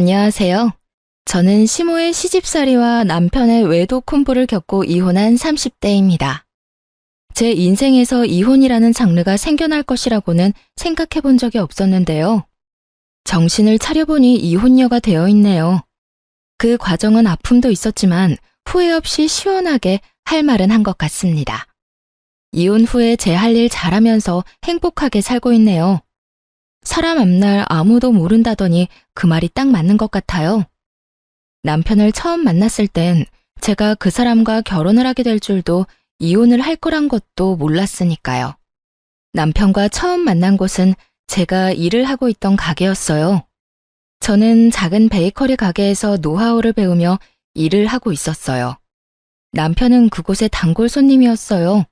안녕하세요. 저는 시모의 시집살이와 남편의 외도 콤보를 겪고 이혼한 30대입니다. 제 인생에서 이혼이라는 장르가 생겨날 것이라고는 생각해 본 적이 없었는데요. 정신을 차려보니 이혼녀가 되어 있네요. 그 과정은 아픔도 있었지만 후회 없이 시원하게 할 말은 한 것 같습니다. 이혼 후에 제 할 일 잘하면서 행복하게 살고 있네요. 사람 앞날 아무도 모른다더니 그 말이 딱 맞는 것 같아요. 남편을 처음 만났을 땐 제가 그 사람과 결혼을 하게 될 줄도 이혼을 할 거란 것도 몰랐으니까요. 남편과 처음 만난 곳은 제가 일을 하고 있던 가게였어요. 저는 작은 베이커리 가게에서 노하우를 배우며 일을 하고 있었어요. 남편은 그곳의 단골 손님이었어요.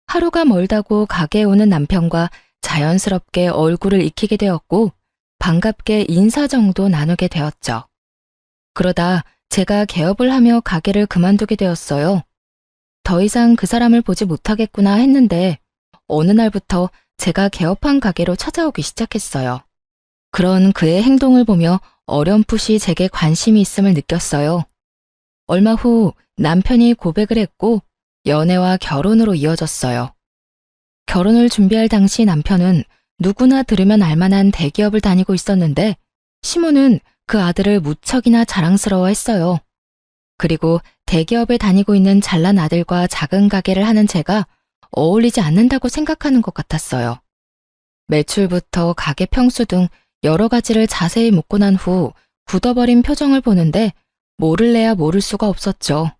하루가 멀다고 가게에 오는 남편과 자연스럽게 얼굴을 익히게 되었고 반갑게 인사 정도 나누게 되었죠. 그러다 제가 개업을 하며 가게를 그만두게 되었어요. 더 이상 그 사람을 보지 못하겠구나 했는데 어느 날부터 제가 개업한 가게로 찾아오기 시작했어요. 그런 그의 행동을 보며 어렴풋이 제게 관심이 있음을 느꼈어요. 얼마 후 남편이 고백을 했고 연애와 결혼으로 이어졌어요. 결혼을 준비할 당시 남편은 누구나 들으면 알만한 대기업을 다니고 있었는데 시모는 그 아들을 무척이나 자랑스러워했어요. 그리고 대기업에 다니고 있는 잘난 아들과 작은 가게를 하는 제가 어울리지 않는다고 생각하는 것 같았어요. 매출부터 가게 평수 등 여러 가지를 자세히 묻고 난 후 굳어버린 표정을 보는데 모를래야 모를 수가 없었죠.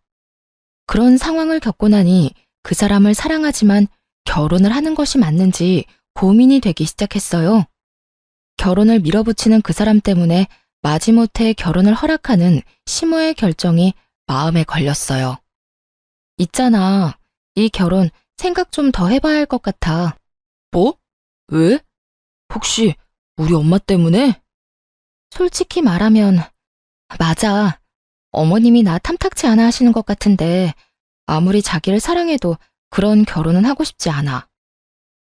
그런 상황을 겪고 나니 그 사람을 사랑하지만 결혼을 하는 것이 맞는지 고민이 되기 시작했어요. 결혼을 밀어붙이는 그 사람 때문에 마지못해 결혼을 허락하는 시모의 결정이 마음에 걸렸어요. 있잖아, 이 결혼 생각 좀 더 해봐야 할 것 같아. 뭐? 왜? 혹시 우리 엄마 때문에? 솔직히 말하면 맞아. 어머님이 나 탐탁치 않아 하시는 것 같은데 아무리 자기를 사랑해도 그런 결혼은 하고 싶지 않아.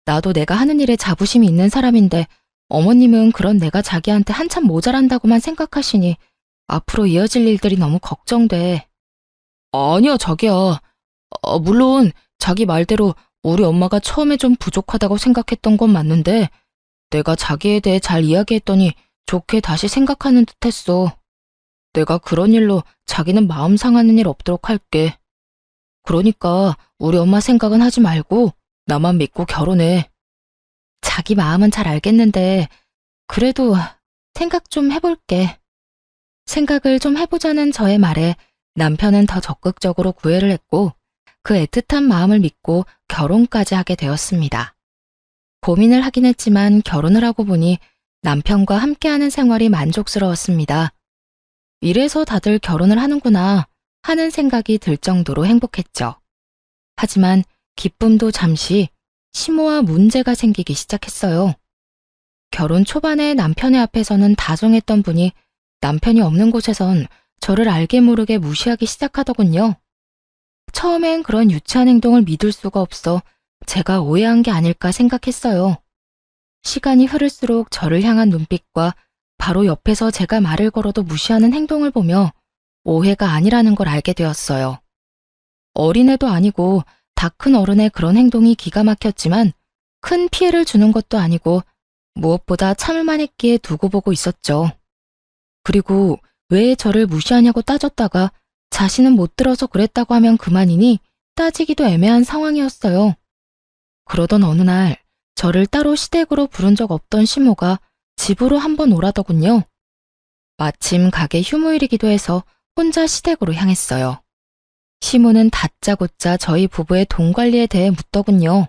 나도 내가 하는 일에 자부심이 있는 사람인데 어머님은 그런 내가 자기한테 한참 모자란다고만 생각하시니 앞으로 이어질 일들이 너무 걱정돼. 아니야, 자기야. 물론 자기 말대로 우리 엄마가 처음에 좀 부족하다고 생각했던 건 맞는데 내가 자기에 대해 잘 이야기했더니 좋게 다시 생각하는 듯 했어. 내가 그런 일로 자기는 마음 상하는 일 없도록 할게. 그러니까 우리 엄마 생각은 하지 말고 나만 믿고 결혼해. 자기 마음은 잘 알겠는데 그래도 생각 좀 해볼게. 생각을 좀 해보자는 저의 말에 남편은 더 적극적으로 구애를 했고 그 애틋한 마음을 믿고 결혼까지 하게 되었습니다. 고민을 하긴 했지만 결혼을 하고 보니 남편과 함께하는 생활이 만족스러웠습니다. 이래서 다들 결혼을 하는구나 하는 생각이 들 정도로 행복했죠. 하지만 기쁨도 잠시 시모와 문제가 생기기 시작했어요. 결혼 초반에 남편의 앞에서는 다정했던 분이 남편이 없는 곳에선 저를 알게 모르게 무시하기 시작하더군요. 처음엔 그런 유치한 행동을 믿을 수가 없어 제가 오해한 게 아닐까 생각했어요. 시간이 흐를수록 저를 향한 눈빛과 바로 옆에서 제가 말을 걸어도 무시하는 행동을 보며 오해가 아니라는 걸 알게 되었어요. 어린애도 아니고 다 큰 어른의 그런 행동이 기가 막혔지만 큰 피해를 주는 것도 아니고 무엇보다 참을만 했기에 두고 보고 있었죠. 그리고 왜 저를 무시하냐고 따졌다가 자신은 못 들어서 그랬다고 하면 그만이니 따지기도 애매한 상황이었어요. 그러던 어느 날 저를 따로 시댁으로 부른 적 없던 시모가 집으로 한번 오라더군요. 마침 가게 휴무일이기도 해서 혼자 시댁으로 향했어요. 시모는 다짜고짜 저희 부부의 돈 관리에 대해 묻더군요.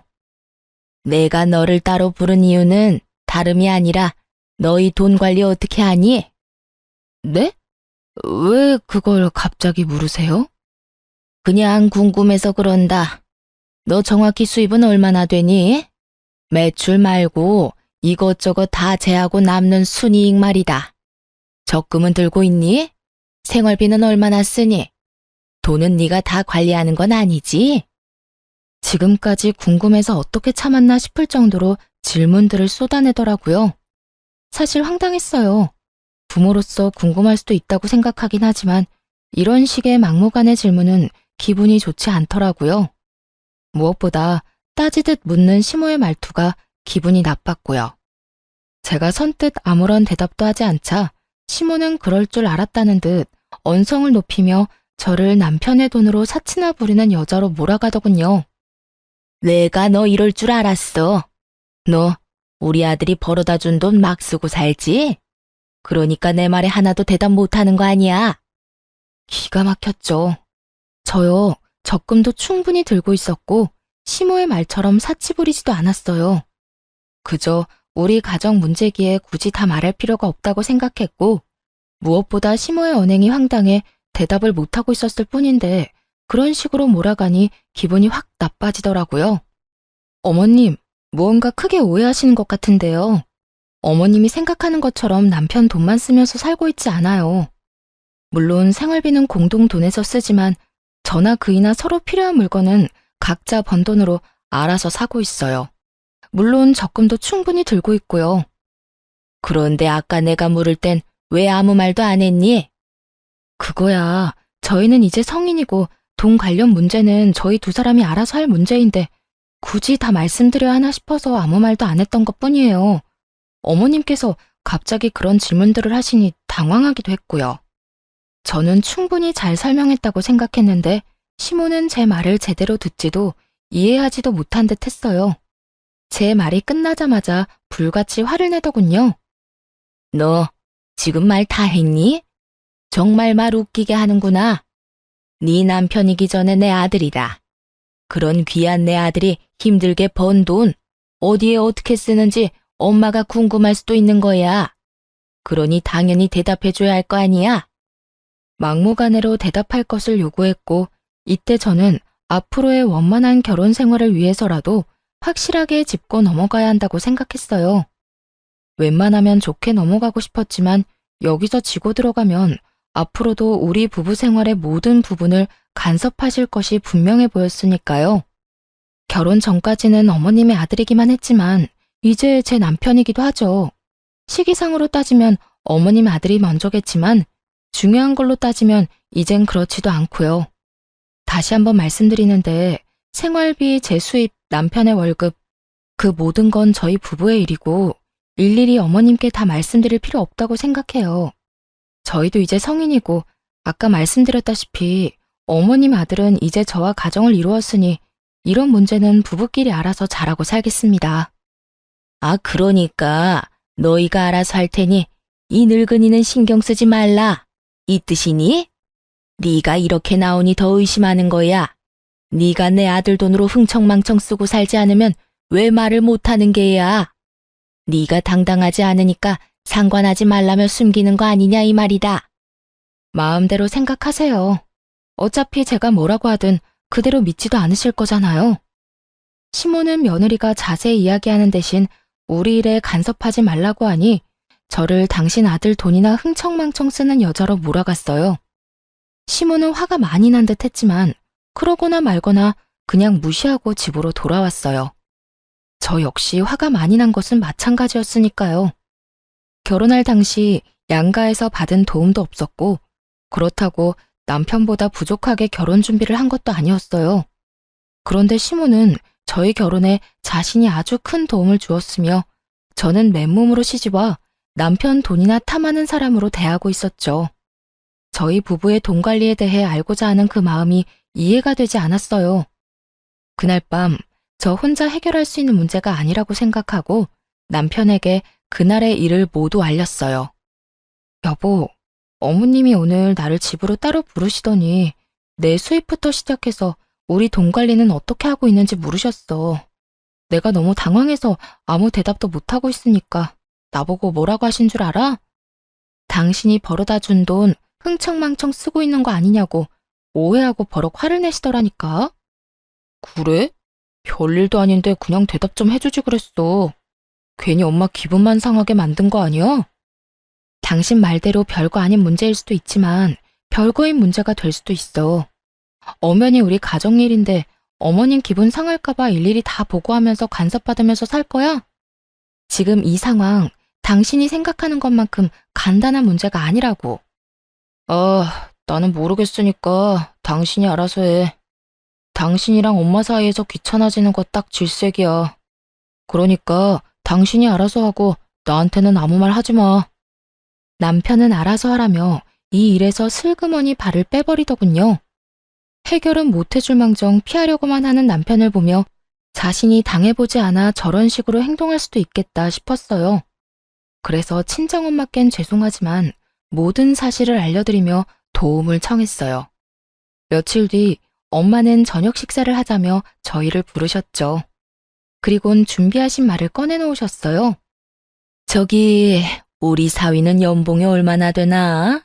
내가 너를 따로 부른 이유는 다름이 아니라 너희 돈 관리 어떻게 하니? 네? 왜 그걸 갑자기 물으세요? 그냥 궁금해서 그런다. 너 정확히 수입은 얼마나 되니? 매출 말고 이것저것 다 제하고 남는 순이익 말이다. 적금은 들고 있니? 생활비는 얼마나 쓰니? 돈은 네가 다 관리하는 건 아니지? 지금까지 궁금해서 어떻게 참았나 싶을 정도로 질문들을 쏟아내더라고요. 사실 황당했어요. 부모로서 궁금할 수도 있다고 생각하긴 하지만 이런 식의 막무가내 질문은 기분이 좋지 않더라고요. 무엇보다 따지듯 묻는 시모의 말투가 기분이 나빴고요. 제가 선뜻 아무런 대답도 하지 않자 시모는 그럴 줄 알았다는 듯 언성을 높이며 저를 남편의 돈으로 사치나 부리는 여자로 몰아가더군요. 내가 너 이럴 줄 알았어. 너 우리 아들이 벌어다 준 돈 막 쓰고 살지? 그러니까 내 말에 하나도 대답 못하는 거 아니야? 기가 막혔죠. 저요, 적금도 충분히 들고 있었고 시모의 말처럼 사치 부리지도 않았어요. 그저 우리 가정 문제기에 굳이 다 말할 필요가 없다고 생각했고 무엇보다 시모의 언행이 황당해 대답을 못하고 있었을 뿐인데 그런 식으로 몰아가니 기분이 확 나빠지더라고요. 어머님, 무언가 크게 오해하시는 것 같은데요. 어머님이 생각하는 것처럼 남편 돈만 쓰면서 살고 있지 않아요. 물론 생활비는 공동 돈에서 쓰지만 저나 그이나 서로 필요한 물건은 각자 번 돈으로 알아서 사고 있어요. 물론 적금도 충분히 들고 있고요. 그런데 아까 내가 물을 땐 왜 아무 말도 안 했니? 그거야, 저희는 이제 성인이고 돈 관련 문제는 저희 두 사람이 알아서 할 문제인데 굳이 다 말씀드려야 하나 싶어서 아무 말도 안 했던 것뿐이에요. 어머님께서 갑자기 그런 질문들을 하시니 당황하기도 했고요. 저는 충분히 잘 설명했다고 생각했는데 시모는 제 말을 제대로 듣지도 이해하지도 못한 듯 했어요. 제 말이 끝나자마자 불같이 화를 내더군요. 너 지금 말 다 했니? 정말 말 웃기게 하는구나. 네 남편이기 전에 내 아들이다. 그런 귀한 내 아들이 힘들게 번 돈 어디에 어떻게 쓰는지 엄마가 궁금할 수도 있는 거야. 그러니 당연히 대답해줘야 할 거 아니야. 막무가내로 대답할 것을 요구했고 이때 저는 앞으로의 원만한 결혼 생활을 위해서라도 확실하게 짚고 넘어가야 한다고 생각했어요. 웬만하면 좋게 넘어가고 싶었지만 여기서 지고 들어가면 앞으로도 우리 부부 생활의 모든 부분을 간섭하실 것이 분명해 보였으니까요. 결혼 전까지는 어머님의 아들이기만 했지만 이제 제 남편이기도 하죠. 시기상으로 따지면 어머님 아들이 먼저겠지만 중요한 걸로 따지면 이젠 그렇지도 않고요. 다시 한번 말씀드리는데 생활비, 제 수입, 남편의 월급 그 모든 건 저희 부부의 일이고 일일이 어머님께 다 말씀드릴 필요 없다고 생각해요. 저희도 이제 성인이고 아까 말씀드렸다시피 어머님 아들은 이제 저와 가정을 이루었으니 이런 문제는 부부끼리 알아서 잘하고 살겠습니다. 아, 그러니까 너희가 알아서 할 테니 이 늙은이는 신경 쓰지 말라. 이 뜻이니? 네가 이렇게 나오니 더 의심하는 거야. 네가 내 아들 돈으로 흥청망청 쓰고 살지 않으면 왜 말을 못하는 게야? 네가 당당하지 않으니까 상관하지 말라며 숨기는 거 아니냐 이 말이다. 마음대로 생각하세요. 어차피 제가 뭐라고 하든 그대로 믿지도 않으실 거잖아요. 시모는 며느리가 자세히 이야기하는 대신 우리 일에 간섭하지 말라고 하니 저를 당신 아들 돈이나 흥청망청 쓰는 여자로 몰아갔어요. 시모는 화가 많이 난 듯 했지만 그러거나 말거나 그냥 무시하고 집으로 돌아왔어요. 저 역시 화가 많이 난 것은 마찬가지였으니까요. 결혼할 당시 양가에서 받은 도움도 없었고 그렇다고 남편보다 부족하게 결혼 준비를 한 것도 아니었어요. 그런데 시모는 저희 결혼에 자신이 아주 큰 도움을 주었으며 저는 맨몸으로 시집와 남편 돈이나 탐하는 사람으로 대하고 있었죠. 저희 부부의 돈 관리에 대해 알고자 하는 그 마음이 이해가 되지 않았어요. 그날 밤 저 혼자 해결할 수 있는 문제가 아니라고 생각하고 남편에게 그날의 일을 모두 알렸어요. 여보, 어머님이 오늘 나를 집으로 따로 부르시더니 내 수입부터 시작해서 우리 돈 관리는 어떻게 하고 있는지 물으셨어. 내가 너무 당황해서 아무 대답도 못하고 있으니까 나보고 뭐라고 하신 줄 알아? 당신이 벌어다 준 돈 흥청망청 쓰고 있는 거 아니냐고 오해하고 버럭 화를 내시더라니까. 그래? 별일도 아닌데 그냥 대답 좀 해주지 그랬어. 괜히 엄마 기분만 상하게 만든 거 아니야? 당신 말대로 별거 아닌 문제일 수도 있지만 별거인 문제가 될 수도 있어. 엄연히 우리 가정일인데 어머님 기분 상할까봐 일일이 다 보고하면서 간섭받으면서 살 거야? 지금 이 상황 당신이 생각하는 것만큼 간단한 문제가 아니라고. 나는 모르겠으니까 당신이 알아서 해. 당신이랑 엄마 사이에서 귀찮아지는 거 딱 질색이야. 그러니까 당신이 알아서 하고 나한테는 아무 말 하지 마. 남편은 알아서 하라며 이 일에서 슬그머니 발을 빼버리더군요. 해결은 못해줄 망정 피하려고만 하는 남편을 보며 자신이 당해보지 않아 저런 식으로 행동할 수도 있겠다 싶었어요. 그래서 친정엄마께는 죄송하지만 모든 사실을 알려드리며 도움을 청했어요. 며칠 뒤 엄마는 저녁 식사를 하자며 저희를 부르셨죠. 그리곤 준비하신 말을 꺼내놓으셨어요. 저기, 우리 사위는 연봉이 얼마나 되나?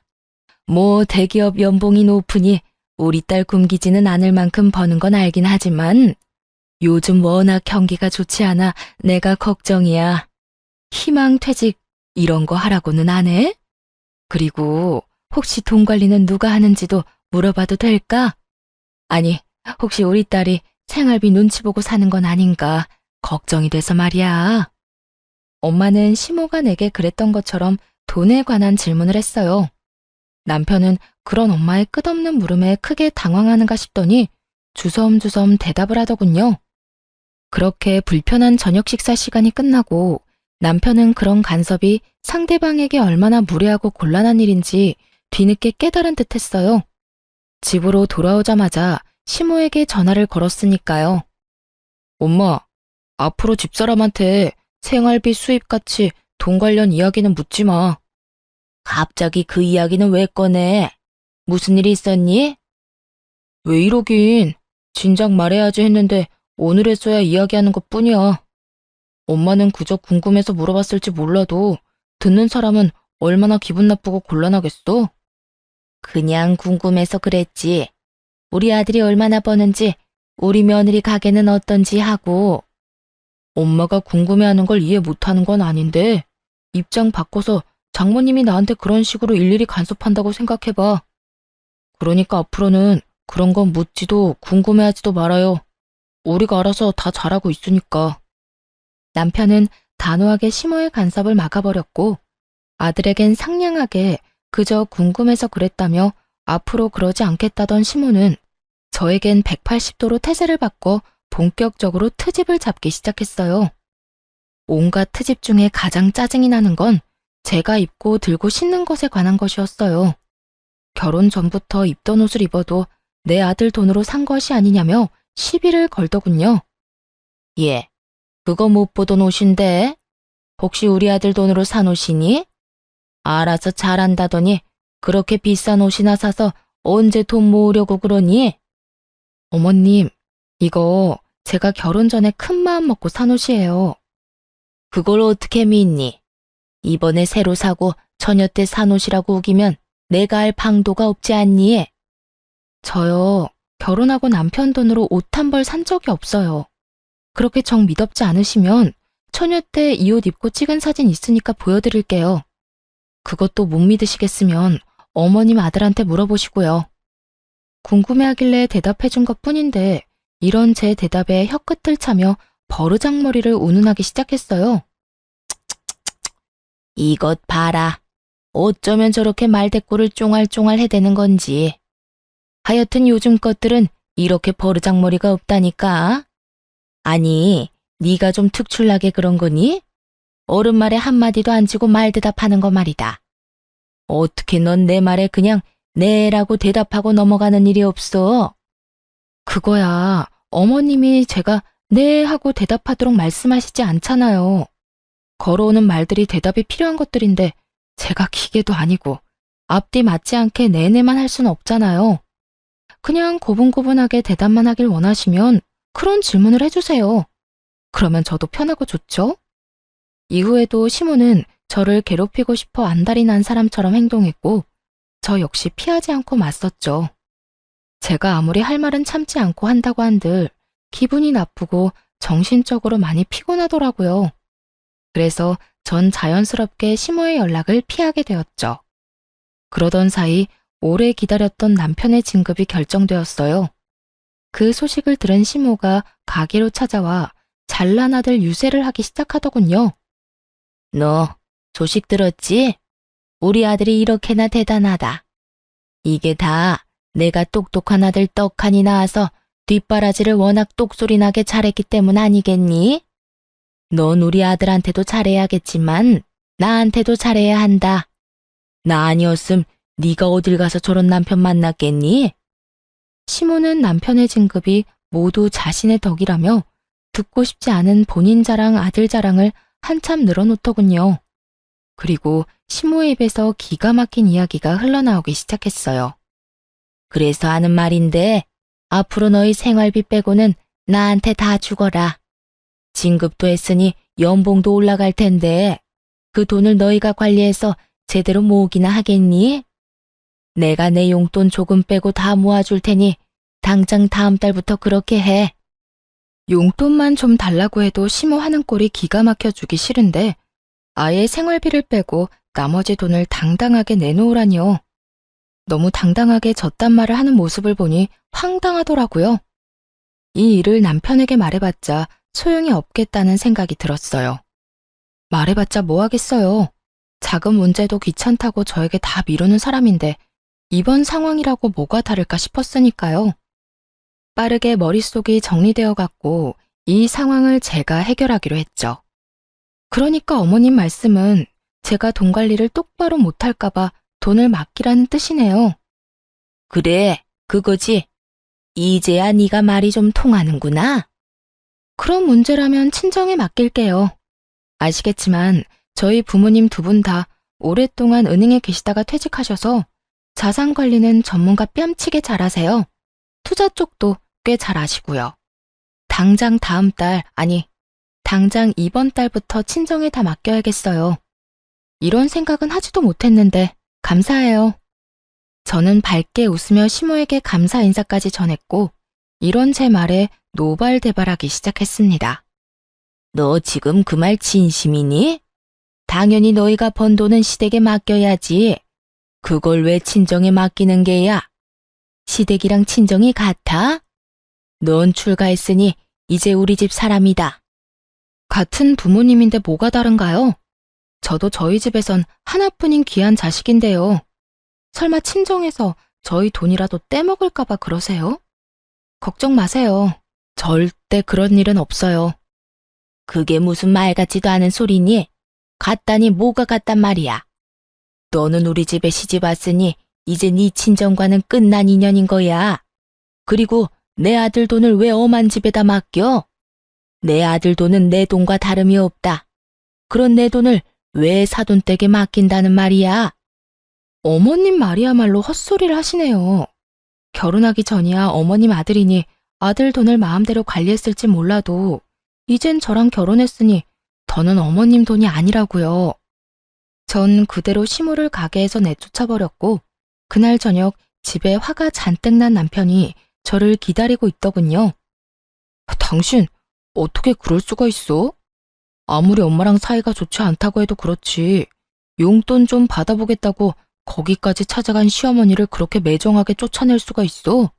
뭐 대기업 연봉이 높으니 우리 딸 굶기지는 않을 만큼 버는 건 알긴 하지만 요즘 워낙 경기가 좋지 않아 내가 걱정이야. 희망퇴직 이런 거 하라고는 안 해? 그리고 혹시 돈 관리는 누가 하는지도 물어봐도 될까? 아니, 혹시 우리 딸이 생활비 눈치 보고 사는 건 아닌가 걱정이 돼서 말이야. 엄마는 시모가 내게 그랬던 것처럼 돈에 관한 질문을 했어요. 남편은 그런 엄마의 끝없는 물음에 크게 당황하는가 싶더니 주섬주섬 대답을 하더군요. 그렇게 불편한 저녁 식사 시간이 끝나고 남편은 그런 간섭이 상대방에게 얼마나 무례하고 곤란한 일인지 뒤늦게 깨달은 듯 했어요. 집으로 돌아오자마자 시모에게 전화를 걸었으니까요. 엄마, 앞으로 집사람한테 생활비 수입같이 돈 관련 이야기는 묻지 마. 갑자기 그 이야기는 왜 꺼내? 무슨 일이 있었니? 왜 이러긴. 진작 말해야지 했는데 오늘 했어야 이야기하는 것뿐이야. 엄마는 그저 궁금해서 물어봤을지 몰라도 듣는 사람은 얼마나 기분 나쁘고 곤란하겠어? 그냥 궁금해서 그랬지. 우리 아들이 얼마나 버는지, 우리 며느리 가게는 어떤지 하고. 엄마가 궁금해하는 걸 이해 못하는 건 아닌데 입장 바꿔서 장모님이 나한테 그런 식으로 일일이 간섭한다고 생각해봐. 그러니까 앞으로는 그런 건 묻지도 궁금해하지도 말아요. 우리가 알아서 다 잘하고 있으니까. 남편은 단호하게 시모의 간섭을 막아버렸고 아들에겐 상냥하게 그저 궁금해서 그랬다며 앞으로 그러지 않겠다던 시모는 저에겐 180도로 태세를 바꿔 본격적으로 트집을 잡기 시작했어요. 온갖 트집 중에 가장 짜증이 나는 건 제가 입고 들고 신는 것에 관한 것이었어요. 결혼 전부터 입던 옷을 입어도 내 아들 돈으로 산 것이 아니냐며 시비를 걸더군요. 예, 그거 못 보던 옷인데 혹시 우리 아들 돈으로 산 옷이니? 알아서 잘한다더니 그렇게 비싼 옷이나 사서 언제 돈 모으려고 그러니? 어머님, 이거 제가 결혼 전에 큰 마음 먹고 산 옷이에요. 그걸 어떻게 믿니? 이번에 새로 사고 처녀 때 산 옷이라고 우기면 내가 알 방도가 없지 않니? 저요, 결혼하고 남편 돈으로 옷 한 벌 산 적이 없어요. 그렇게 정 믿업지 않으시면 처녀 때 이 옷 입고 찍은 사진 있으니까 보여드릴게요. 그것도 못 믿으시겠으면 어머님 아들한테 물어보시고요. 궁금해하길래 대답해준 것뿐인데 이런 제 대답에 혀끝을 차며 버르장머리를 운운하기 시작했어요. 이것 봐라. 어쩌면 저렇게 말대꾸를 쫑알쫑알 해대는 건지. 하여튼 요즘 것들은 이렇게 버르장머리가 없다니까. 아니, 네가 좀 특출나게 그런 거니? 어른 말에 한마디도 안 치고 말 대답하는 거 말이다. 어떻게 넌 내 말에 그냥 네라고 대답하고 넘어가는 일이 없어? 그거야, 어머님이 제가 네 하고 대답하도록 말씀하시지 않잖아요. 걸어오는 말들이 대답이 필요한 것들인데 제가 기계도 아니고 앞뒤 맞지 않게 네네만 할 수는 없잖아요. 그냥 고분고분하게 대답만 하길 원하시면 그런 질문을 해주세요. 그러면 저도 편하고 좋죠? 이후에도 시모는 저를 괴롭히고 싶어 안달이 난 사람처럼 행동했고 저 역시 피하지 않고 맞섰죠. 제가 아무리 할 말은 참지 않고 한다고 한들 기분이 나쁘고 정신적으로 많이 피곤하더라고요. 그래서 전 자연스럽게 시모의 연락을 피하게 되었죠. 그러던 사이 오래 기다렸던 남편의 진급이 결정되었어요. 그 소식을 들은 시모가 가게로 찾아와 잘난 아들 유세를 하기 시작하더군요. 너 소식 들었지? 우리 아들이 이렇게나 대단하다. 이게 다 내가 똑똑한 아들 떡하니 낳아서 뒷바라지를 워낙 똑소리 나게 잘했기 때문 아니겠니? 넌 우리 아들한테도 잘해야겠지만 나한테도 잘해야 한다. 나 아니었음 네가 어딜 가서 저런 남편 만났겠니? 시모는 남편의 진급이 모두 자신의 덕이라며 듣고 싶지 않은 본인 자랑, 아들 자랑을 한참 늘어놓더군요. 그리고 시모의 입에서 기가 막힌 이야기가 흘러나오기 시작했어요. 그래서 하는 말인데 앞으로 너희 생활비 빼고는 나한테 다 주거라. 진급도 했으니 연봉도 올라갈 텐데 그 돈을 너희가 관리해서 제대로 모으기나 하겠니? 내가 내 용돈 조금 빼고 다 모아줄 테니 당장 다음 달부터 그렇게 해. 용돈만 좀 달라고 해도 시모 하는 꼴이 기가 막혀주기 싫은데 아예 생활비를 빼고 나머지 돈을 당당하게 내놓으라니요. 너무 당당하게 저딴 말을 하는 모습을 보니 황당하더라고요. 이 일을 남편에게 말해봤자 소용이 없겠다는 생각이 들었어요. 말해봤자 뭐 하겠어요. 작은 문제도 귀찮다고 저에게 다 미루는 사람인데 이번 상황이라고 뭐가 다를까 싶었으니까요. 빠르게 머릿속이 정리되어 갔고 이 상황을 제가 해결하기로 했죠. 그러니까 어머님 말씀은 제가 돈 관리를 똑바로 못할까봐 돈을 맡기라는 뜻이네요. 그래, 그거지. 이제야 네가 말이 좀 통하는구나. 그런 문제라면 친정에 맡길게요. 아시겠지만 저희 부모님 두 분 다 오랫동안 은행에 계시다가 퇴직하셔서 자산 관리는 전문가 뺨치게 잘하세요. 투자 쪽도 꽤 잘 아시고요. 당장 다음 달, 아니, 당장 이번 달부터 친정에 다 맡겨야겠어요. 이런 생각은 하지도 못했는데 감사해요. 저는 밝게 웃으며 시모에게 감사 인사까지 전했고 이런 제 말에 노발대발하기 시작했습니다. 너 지금 그 말 진심이니? 당연히 너희가 번 돈은 시댁에 맡겨야지. 그걸 왜 친정에 맡기는 게야? 시댁이랑 친정이 같아? 넌 출가했으니 이제 우리 집 사람이다. 같은 부모님인데 뭐가 다른가요? 저도 저희 집에선 하나뿐인 귀한 자식인데요. 설마 친정에서 저희 돈이라도 떼먹을까봐 그러세요? 걱정 마세요. 절대 그런 일은 없어요. 그게 무슨 말 같지도 않은 소리니? 같다니 뭐가 같단 말이야. 너는 우리 집에 시집 왔으니 이제 네 친정과는 끝난 인연인 거야. 그리고 내 아들 돈을 왜 엄한 집에다 맡겨? 내 아들 돈은 내 돈과 다름이 없다. 그런 내 돈을 왜 사돈댁에 맡긴다는 말이야? 어머님 말이야말로 헛소리를 하시네요. 결혼하기 전이야 어머님 아들이니 아들 돈을 마음대로 관리했을지 몰라도 이젠 저랑 결혼했으니 더는 어머님 돈이 아니라고요. 전 그대로 시모를 가게에서 내쫓아버렸고 그날 저녁 집에 화가 잔뜩 난 남편이 저를 기다리고 있더군요. 당신 어떻게 그럴 수가 있어? 아무리 엄마랑 사이가 좋지 않다고 해도 그렇지. 용돈 좀 받아보겠다고 거기까지 찾아간 시어머니를 그렇게 매정하게 쫓아낼 수가 있어?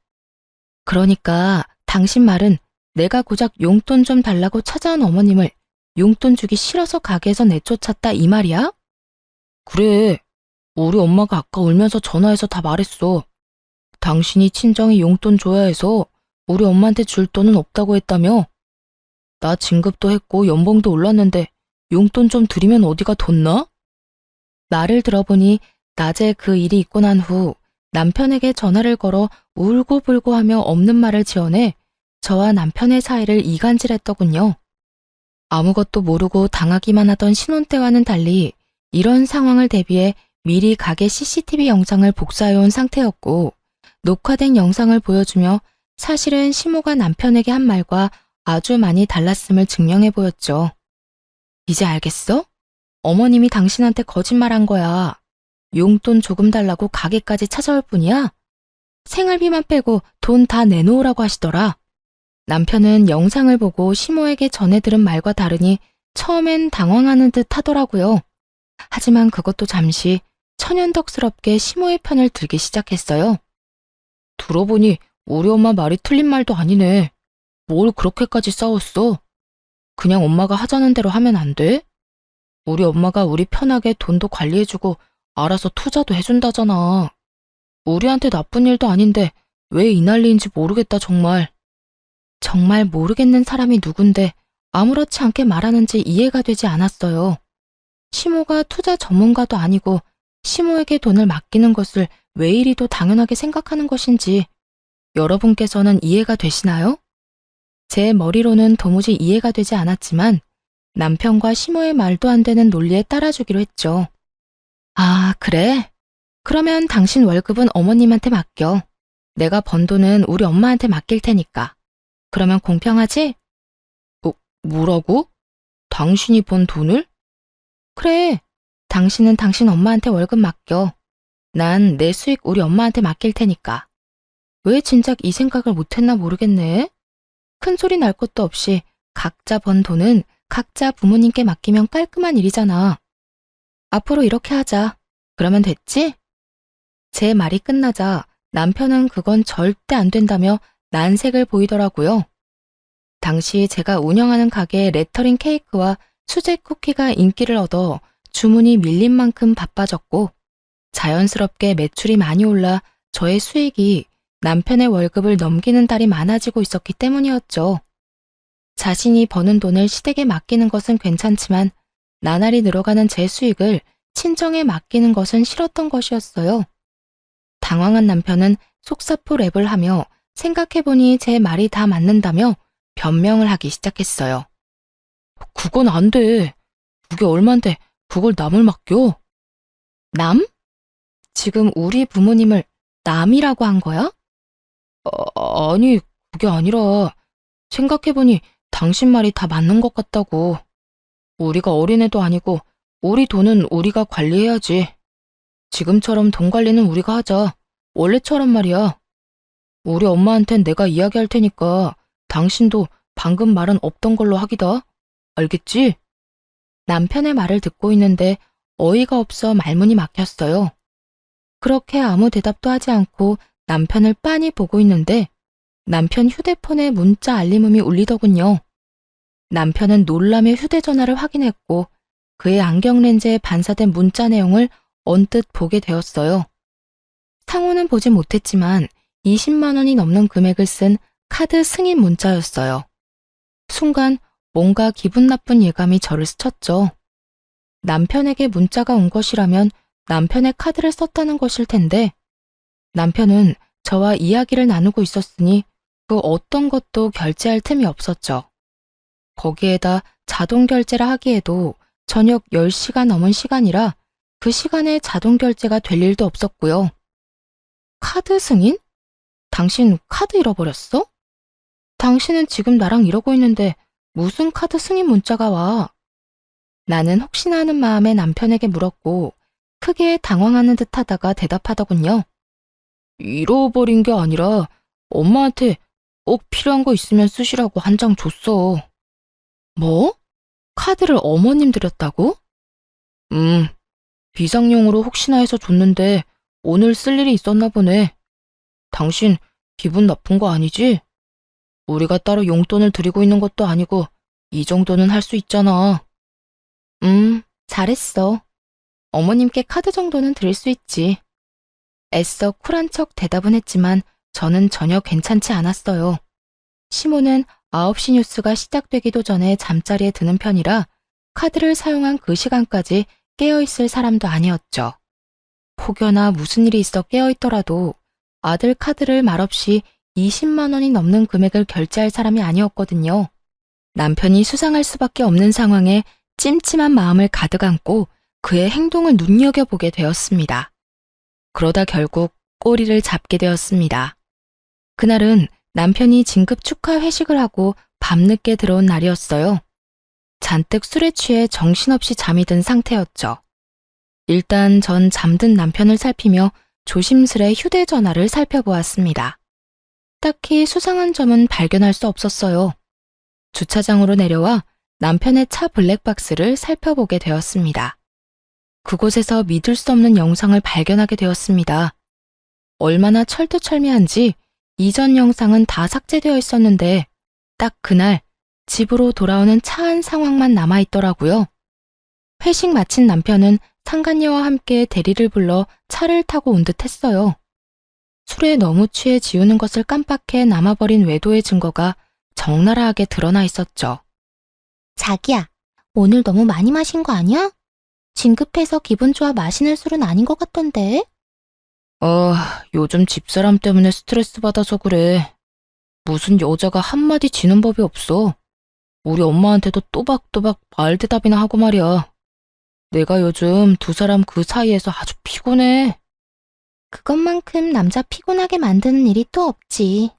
그러니까 당신 말은 내가 고작 용돈 좀 달라고 찾아온 어머님을 용돈 주기 싫어서 가게에서 내쫓았다 이 말이야? 그래. 우리 엄마가 아까 울면서 전화해서 다 말했어. 당신이 친정에 용돈 줘야 해서 우리 엄마한테 줄 돈은 없다고 했다며? 나 진급도 했고 연봉도 올랐는데 용돈 좀 드리면 어디가 덧나? 말을 들어보니 낮에 그 일이 있고 난 후 남편에게 전화를 걸어 울고불고 하며 없는 말을 지어내 저와 남편의 사이를 이간질했더군요. 아무것도 모르고 당하기만 하던 신혼 때와는 달리 이런 상황을 대비해 미리 가게 CCTV 영상을 복사해온 상태였고 녹화된 영상을 보여주며 사실은 시모가 남편에게 한 말과 아주 많이 달랐음을 증명해 보였죠. 이제 알겠어? 어머님이 당신한테 거짓말한 거야. 용돈 조금 달라고 가게까지 찾아올 뿐이야? 생활비만 빼고 돈 다 내놓으라고 하시더라. 남편은 영상을 보고 시모에게 전해 들은 말과 다르니 처음엔 당황하는 듯 하더라고요. 하지만 그것도 잠시 천연덕스럽게 시모의 편을 들기 시작했어요. 들어보니 우리 엄마 말이 틀린 말도 아니네. 뭘 그렇게까지 싸웠어? 그냥 엄마가 하자는 대로 하면 안 돼? 우리 엄마가 우리 편하게 돈도 관리해주고 알아서 투자도 해준다잖아. 우리한테 나쁜 일도 아닌데 왜 이 난리인지 모르겠다 정말. 정말 모르겠는 사람이 누군데 아무렇지 않게 말하는지 이해가 되지 않았어요. 시모가 투자 전문가도 아니고 시모에게 돈을 맡기는 것을 왜 이리도 당연하게 생각하는 것인지 여러분께서는 이해가 되시나요? 제 머리로는 도무지 이해가 되지 않았지만 남편과 시모의 말도 안 되는 논리에 따라주기로 했죠. 아, 그래? 그러면 당신 월급은 어머님한테 맡겨. 내가 번 돈은 우리 엄마한테 맡길 테니까. 그러면 공평하지? 뭐라고? 당신이 번 돈을? 그래. 당신은 당신 엄마한테 월급 맡겨. 난 내 수익 우리 엄마한테 맡길 테니까. 왜 진작 이 생각을 못했나 모르겠네. 큰 소리 날 것도 없이 각자 번 돈은 각자 부모님께 맡기면 깔끔한 일이잖아. 앞으로 이렇게 하자. 그러면 됐지? 제 말이 끝나자 남편은 그건 절대 안 된다며 난색을 보이더라고요. 당시 제가 운영하는 가게의 레터링 케이크와 수제 쿠키가 인기를 얻어 주문이 밀린 만큼 바빠졌고 자연스럽게 매출이 많이 올라 저의 수익이 남편의 월급을 넘기는 달이 많아지고 있었기 때문이었죠. 자신이 버는 돈을 시댁에 맡기는 것은 괜찮지만 나날이 늘어가는 제 수익을 친정에 맡기는 것은 싫었던 것이었어요. 당황한 남편은 속사포 랩을 하며 생각해보니 제 말이 다 맞는다며 변명을 하기 시작했어요. 그건 안 돼. 그게 얼만데 그걸 남을 맡겨? 남? 지금 우리 부모님을 남이라고 한 거야? 아니, 그게 아니라 생각해보니 당신 말이 다 맞는 것 같다고. 우리가 어린애도 아니고 우리 돈은 우리가 관리해야지. 지금처럼 돈 관리는 우리가 하자. 원래처럼 말이야. 우리 엄마한텐 내가 이야기할 테니까 당신도 방금 말은 없던 걸로 하기다. 알겠지? 남편의 말을 듣고 있는데 어이가 없어 말문이 막혔어요. 그렇게 아무 대답도 하지 않고 남편을 빤히 보고 있는데 남편 휴대폰에 문자 알림음이 울리더군요. 남편은 놀라며 휴대전화를 확인했고 그의 안경렌즈에 반사된 문자 내용을 언뜻 보게 되었어요. 상호는 보지 못했지만 20만 원이 넘는 금액을 쓴 카드 승인 문자였어요. 순간 뭔가 기분 나쁜 예감이 저를 스쳤죠. 남편에게 문자가 온 것이라면 남편의 카드를 썼다는 것일 텐데 남편은 저와 이야기를 나누고 있었으니 그 어떤 것도 결제할 틈이 없었죠. 거기에다 자동 결제라 하기에도 저녁 10시가 넘은 시간이라 그 시간에 자동 결제가 될 일도 없었고요. 카드 승인? 당신 카드 잃어버렸어? 당신은 지금 나랑 이러고 있는데 무슨 카드 승인 문자가 와? 나는 혹시나 하는 마음에 남편에게 물었고 크게 당황하는 듯 하다가 대답하더군요. 잃어버린 게 아니라 엄마한테 꼭 필요한 거 있으면 쓰시라고 한 장 줬어. 뭐? 카드를 어머님 드렸다고? 비상용으로 혹시나 해서 줬는데 오늘 쓸 일이 있었나 보네. 당신 기분 나쁜 거 아니지? 우리가 따로 용돈을 드리고 있는 것도 아니고 이 정도는 할 수 있잖아. 잘했어. 어머님께 카드 정도는 드릴 수 있지. 애써 쿨한 척 대답은 했지만 저는 전혀 괜찮지 않았어요. 시모는 9시 뉴스가 시작되기도 전에 잠자리에 드는 편이라 카드를 사용한 그 시간까지 깨어있을 사람도 아니었죠. 혹여나 무슨 일이 있어 깨어있더라도 아들 카드를 말없이 20만 원이 넘는 금액을 결제할 사람이 아니었거든요. 남편이 수상할 수밖에 없는 상황에 찜찜한 마음을 가득 안고 그의 행동을 눈여겨보게 되었습니다. 그러다 결국 꼬리를 잡게 되었습니다. 그날은 남편이 진급 축하 회식을 하고 밤늦게 들어온 날이었어요. 잔뜩 술에 취해 정신없이 잠이 든 상태였죠. 일단 전 잠든 남편을 살피며 조심스레 휴대전화를 살펴보았습니다. 딱히 수상한 점은 발견할 수 없었어요. 주차장으로 내려와 남편의 차 블랙박스를 살펴보게 되었습니다. 그곳에서 믿을 수 없는 영상을 발견하게 되었습니다. 얼마나 철두철미한지 이전 영상은 다 삭제되어 있었는데 딱 그날 집으로 돌아오는 차 안 상황만 남아있더라고요. 회식 마친 남편은 상간녀와 함께 대리를 불러 차를 타고 온 듯 했어요. 술에 너무 취해 지우는 것을 깜빡해 남아버린 외도의 증거가 적나라하게 드러나 있었죠. 자기야, 오늘 너무 많이 마신 거 아니야? 진급해서 기분 좋아 마시는 술은 아닌 것 같던데. 요즘 집사람 때문에 스트레스 받아서 그래. 무슨 여자가 한마디 지는 법이 없어. 우리 엄마한테도 또박또박 말대답이나 하고 말이야. 내가 요즘 두 사람 그 사이에서 아주 피곤해. 그것만큼 남자 피곤하게 만드는 일이 또 없지.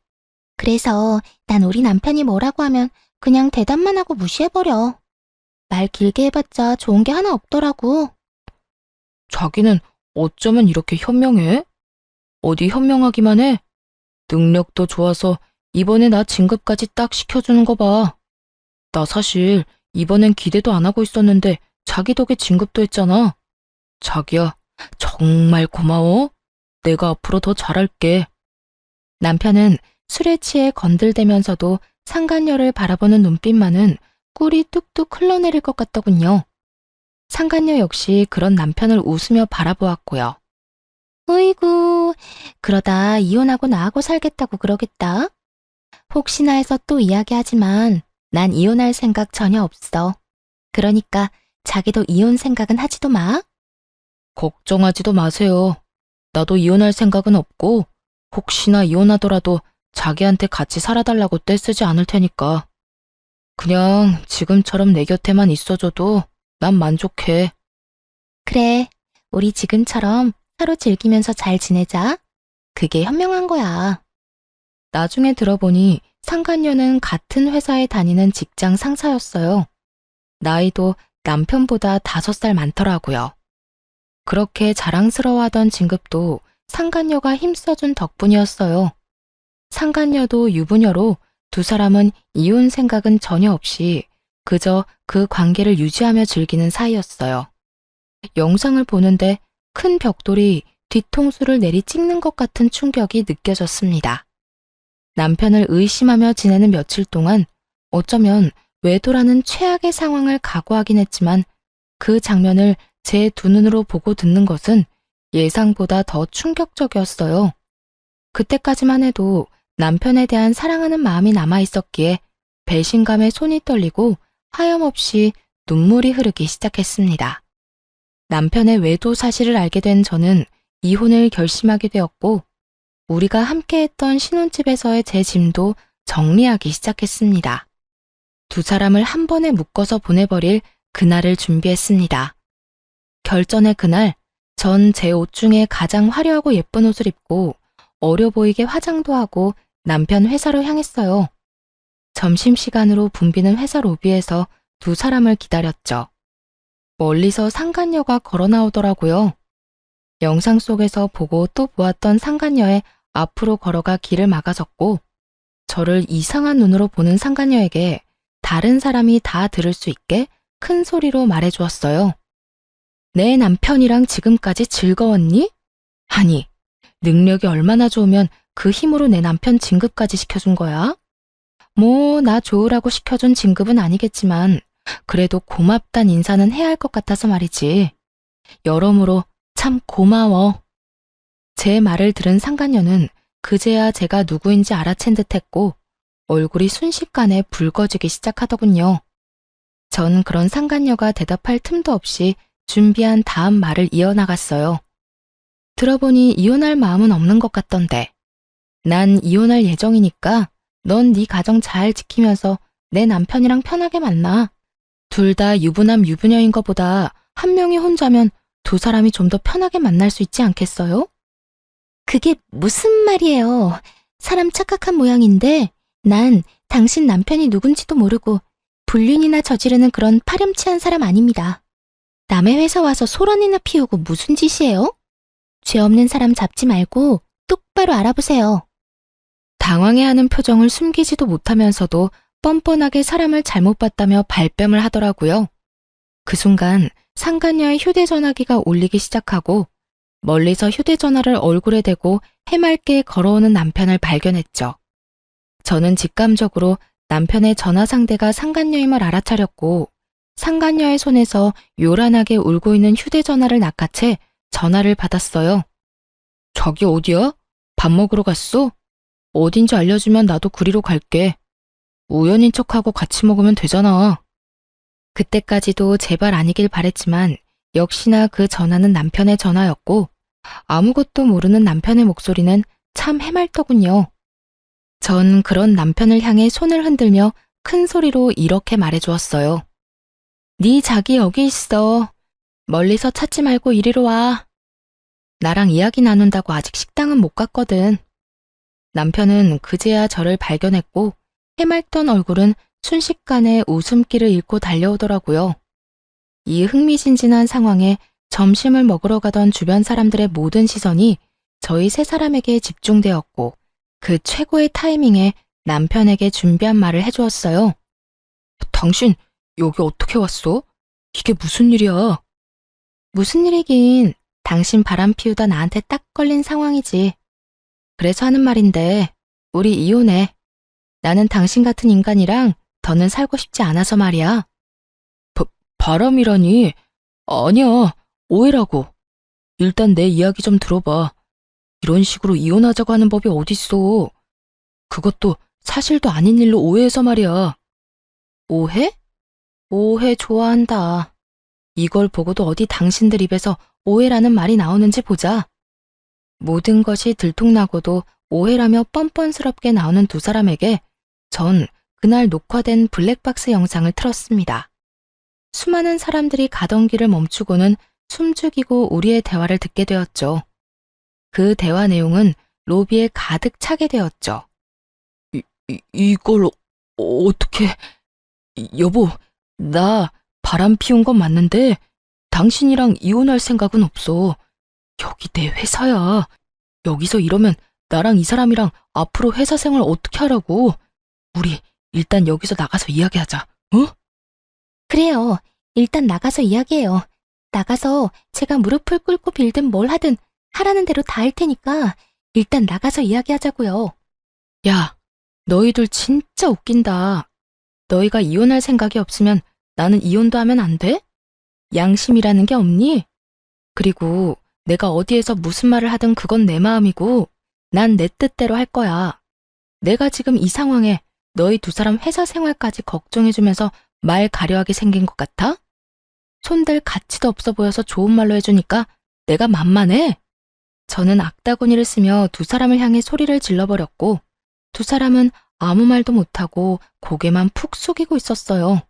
그래서 난 우리 남편이 뭐라고 하면 그냥 대답만 하고 무시해버려. 말 길게 해봤자 좋은 게 하나 없더라고. 자기는 어쩌면 이렇게 현명해? 어디 현명하기만 해? 능력도 좋아서 이번에 나 진급까지 딱 시켜주는 거 봐. 나 사실 이번엔 기대도 안 하고 있었는데 자기 덕에 진급도 했잖아. 자기야, 정말 고마워. 내가 앞으로 더 잘할게. 남편은 술에 취해 건들대면서도 상간녀를 바라보는 눈빛만은 꿀이 뚝뚝 흘러내릴 것 같더군요. 상간녀 역시 그런 남편을 웃으며 바라보았고요. 으이구, 그러다 이혼하고 나하고 살겠다고 그러겠다. 혹시나 해서 또 이야기하지만 난 이혼할 생각 전혀 없어. 그러니까 자기도 이혼 생각은 하지도 마. 걱정하지도 마세요. 나도 이혼할 생각은 없고 혹시나 이혼하더라도 자기한테 같이 살아달라고 떼쓰지 않을 테니까. 그냥 지금처럼 내 곁에만 있어줘도 난 만족해. 그래, 우리 지금처럼 서로 즐기면서 잘 지내자. 그게 현명한 거야. 나중에 들어보니 상간녀는 같은 회사에 다니는 직장 상사였어요. 나이도 남편보다 5살 많더라고요. 그렇게 자랑스러워하던 진급도 상간녀가 힘써준 덕분이었어요. 상간녀도 유부녀로 두 사람은 이혼 생각은 전혀 없이 그저 그 관계를 유지하며 즐기는 사이였어요. 영상을 보는데 큰 벽돌이 뒤통수를 내리 찍는 것 같은 충격이 느껴졌습니다. 남편을 의심하며 지내는 며칠 동안 어쩌면 외도라는 최악의 상황을 각오하긴 했지만 그 장면을 제 두 눈으로 보고 듣는 것은 예상보다 더 충격적이었어요. 그때까지만 해도 남편에 대한 사랑하는 마음이 남아있었기에 배신감에 손이 떨리고 하염없이 눈물이 흐르기 시작했습니다. 남편의 외도 사실을 알게 된 저는 이혼을 결심하게 되었고 우리가 함께했던 신혼집에서의 제 짐도 정리하기 시작했습니다. 두 사람을 한 번에 묶어서 보내버릴 그날을 준비했습니다. 결전의 그날, 전 제 옷 중에 가장 화려하고 예쁜 옷을 입고 어려 보이게 화장도 하고 남편 회사로 향했어요. 점심시간으로 붐비는 회사 로비에서 두 사람을 기다렸죠. 멀리서 상간녀가 걸어 나오더라고요. 영상 속에서 보고 또 보았던 상간녀의 앞으로 걸어가 길을 막아섰고 저를 이상한 눈으로 보는 상간녀에게 다른 사람이 다 들을 수 있게 큰 소리로 말해주었어요. 내 남편이랑 지금까지 즐거웠니? 아니, 능력이 얼마나 좋으면 그 힘으로 내 남편 진급까지 시켜준 거야? 뭐, 나 좋으라고 시켜준 진급은 아니겠지만 그래도 고맙단 인사는 해야 할 것 같아서 말이지. 여러모로 참 고마워. 제 말을 들은 상간녀는 그제야 제가 누구인지 알아챈 듯했고 얼굴이 순식간에 붉어지기 시작하더군요. 전 그런 상간녀가 대답할 틈도 없이 준비한 다음 말을 이어나갔어요. 들어보니 이혼할 마음은 없는 것 같던데. 난 이혼할 예정이니까 넌 네 가정 잘 지키면서 내 남편이랑 편하게 만나. 둘 다 유부남 유부녀인 것보다 한 명이 혼자면 두 사람이 좀 더 편하게 만날 수 있지 않겠어요? 그게 무슨 말이에요. 사람 착각한 모양인데 난 당신 남편이 누군지도 모르고 불륜이나 저지르는 그런 파렴치한 사람 아닙니다. 남의 회사 와서 소란이나 피우고 무슨 짓이에요? 죄 없는 사람 잡지 말고 똑바로 알아보세요. 당황해하는 표정을 숨기지도 못하면서도 뻔뻔하게 사람을 잘못 봤다며 발뺌을 하더라고요. 그 순간 상간녀의 휴대전화기가 울리기 시작하고 멀리서 휴대전화를 얼굴에 대고 해맑게 걸어오는 남편을 발견했죠. 저는 직감적으로 남편의 전화 상대가 상간녀임을 알아차렸고 상간녀의 손에서 요란하게 울고 있는 휴대전화를 낚아채 전화를 받았어요. 자기 어디야? 밥 먹으러 갔어? 어딘지 알려주면 나도 그리로 갈게. 우연인 척하고 같이 먹으면 되잖아. 그때까지도 제발 아니길 바랬지만 역시나 그 전화는 남편의 전화였고 아무것도 모르는 남편의 목소리는 참 해맑더군요. 전 그런 남편을 향해 손을 흔들며 큰 소리로 이렇게 말해주었어요. 네 자기 여기 있어. 멀리서 찾지 말고 이리로 와. 나랑 이야기 나눈다고 아직 식당은 못 갔거든. 남편은 그제야 저를 발견했고 해맑던 얼굴은 순식간에 웃음기를 잃고 달려오더라고요. 이 흥미진진한 상황에 점심을 먹으러 가던 주변 사람들의 모든 시선이 저희 세 사람에게 집중되었고 그 최고의 타이밍에 남편에게 준비한 말을 해주었어요. 당신 여기 어떻게 왔어? 이게 무슨 일이야? 무슨 일이긴 당신 바람 피우다 나한테 딱 걸린 상황이지. 그래서 하는 말인데 우리 이혼해. 나는 당신 같은 인간이랑 더는 살고 싶지 않아서 말이야. 바람이라니? 아니야, 오해라고. 일단 내 이야기 좀 들어봐. 이런 식으로 이혼하자고 하는 법이 어딨어. 그것도 사실도 아닌 일로 오해해서 말이야. 오해? 오해 좋아한다. 이걸 보고도 어디 당신들 입에서 오해라는 말이 나오는지 보자. 모든 것이 들통나고도 오해라며 뻔뻔스럽게 나오는 두 사람에게 전 그날 녹화된 블랙박스 영상을 틀었습니다. 수많은 사람들이 가던 길을 멈추고는 숨죽이고 우리의 대화를 듣게 되었죠. 그 대화 내용은 로비에 가득 차게 되었죠. 이걸 어떻게... 여보, 나 바람 피운 건 맞는데 당신이랑 이혼할 생각은 없어. 여기 내 회사야. 여기서 이러면 나랑 이 사람이랑 앞으로 회사 생활 어떻게 하라고. 우리 일단 여기서 나가서 이야기하자. 어? 그래요. 일단 나가서 이야기해요. 나가서 제가 무릎을 꿇고 빌든 뭘 하든 하라는 대로 다 할 테니까 일단 나가서 이야기하자고요. 야, 너희들 진짜 웃긴다. 너희가 이혼할 생각이 없으면 나는 이혼도 하면 안 돼? 양심이라는 게 없니? 그리고 내가 어디에서 무슨 말을 하든 그건 내 마음이고 난 내 뜻대로 할 거야. 내가 지금 이 상황에 너희 두 사람 회사 생활까지 걱정해주면서 말 가려하게 생긴 것 같아? 손댈 가치도 없어 보여서 좋은 말로 해주니까 내가 만만해? 저는 악다구니를 쓰며 두 사람을 향해 소리를 질러버렸고 두 사람은 아무 말도 못하고 고개만 푹 숙이고 있었어요.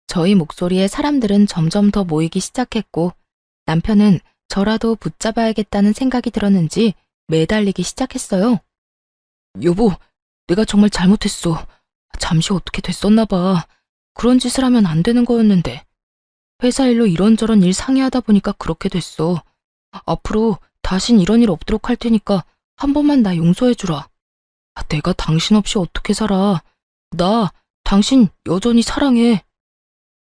저희 목소리에 사람들은 점점 더 모이기 시작했고 남편은 저라도 붙잡아야겠다는 생각이 들었는지 매달리기 시작했어요. 여보, 내가 정말 잘못했어. 잠시 어떻게 됐었나 봐. 그런 짓을 하면 안 되는 거였는데. 회사 일로 이런저런 일 상의하다 보니까 그렇게 됐어. 앞으로 다신 이런 일 없도록 할 테니까 한 번만 나 용서해주라. 내가 당신 없이 어떻게 살아. 나 당신 여전히 사랑해.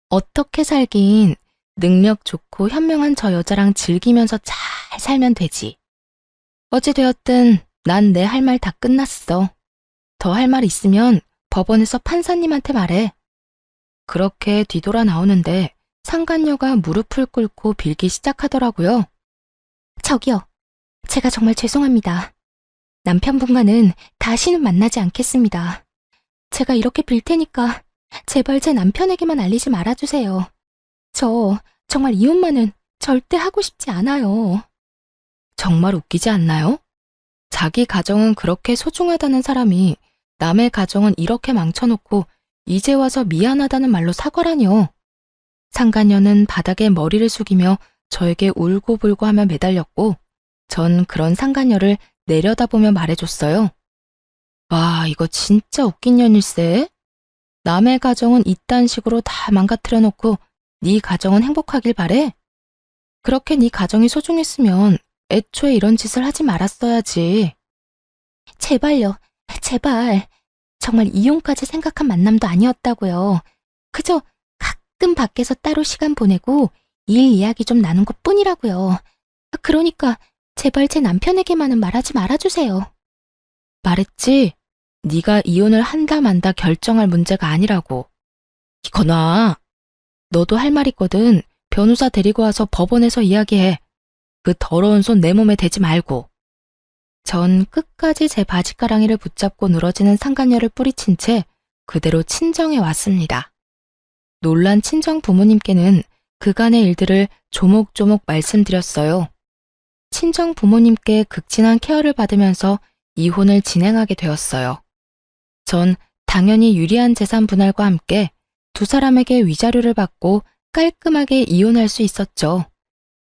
어떻게 살긴 능력 좋고 현명한 저 여자랑 즐기면서 잘 살면 되지. 어찌되었든 난 내 할 말 다 끝났어. 더 할 말 있으면 법원에서 판사님한테 말해. 그렇게 뒤돌아 나오는데 상간녀가 무릎을 꿇고 빌기 시작하더라고요. 저기요. 제가 정말 죄송합니다. 남편분과는 다시는 만나지 않겠습니다. 제가 이렇게 빌 테니까 제발 제 남편에게만 알리지 말아주세요. 저 정말 이혼만은 절대 하고 싶지 않아요. 정말 웃기지 않나요? 자기 가정은 그렇게 소중하다는 사람이 남의 가정은 이렇게 망쳐놓고 이제 와서 미안하다는 말로 사과라뇨. 상간녀는 바닥에 머리를 숙이며 저에게 울고불고 하며 매달렸고 전 그런 상간녀를 내려다보며 말해줬어요. 와, 이거 진짜 웃긴 년일세. 남의 가정은 이딴 식으로 다 망가뜨려 놓고 네 가정은 행복하길 바래? 그렇게 네 가정이 소중했으면 애초에 이런 짓을 하지 말았어야지. 제발요. 제발. 정말 이혼까지 생각한 만남도 아니었다고요. 그저 가끔 밖에서 따로 시간 보내고 일 이야기 좀 나눈 것뿐이라고요. 그러니까 제발 제 남편에게만은 말하지 말아주세요. 말했지? 네가 이혼을 한다 만다 결정할 문제가 아니라고. 이거나 너도 할 말 있거든. 변호사 데리고 와서 법원에서 이야기해. 그 더러운 손 내 몸에 대지 말고. 전 끝까지 제 바지가랑이를 붙잡고 늘어지는 상간녀를 뿌리친 채 그대로 친정에 왔습니다. 놀란 친정 부모님께는 그간의 일들을 조목조목 말씀드렸어요. 친정 부모님께 극진한 케어를 받으면서 이혼을 진행하게 되었어요. 전 당연히 유리한 재산 분할과 함께 두 사람에게 위자료를 받고 깔끔하게 이혼할 수 있었죠.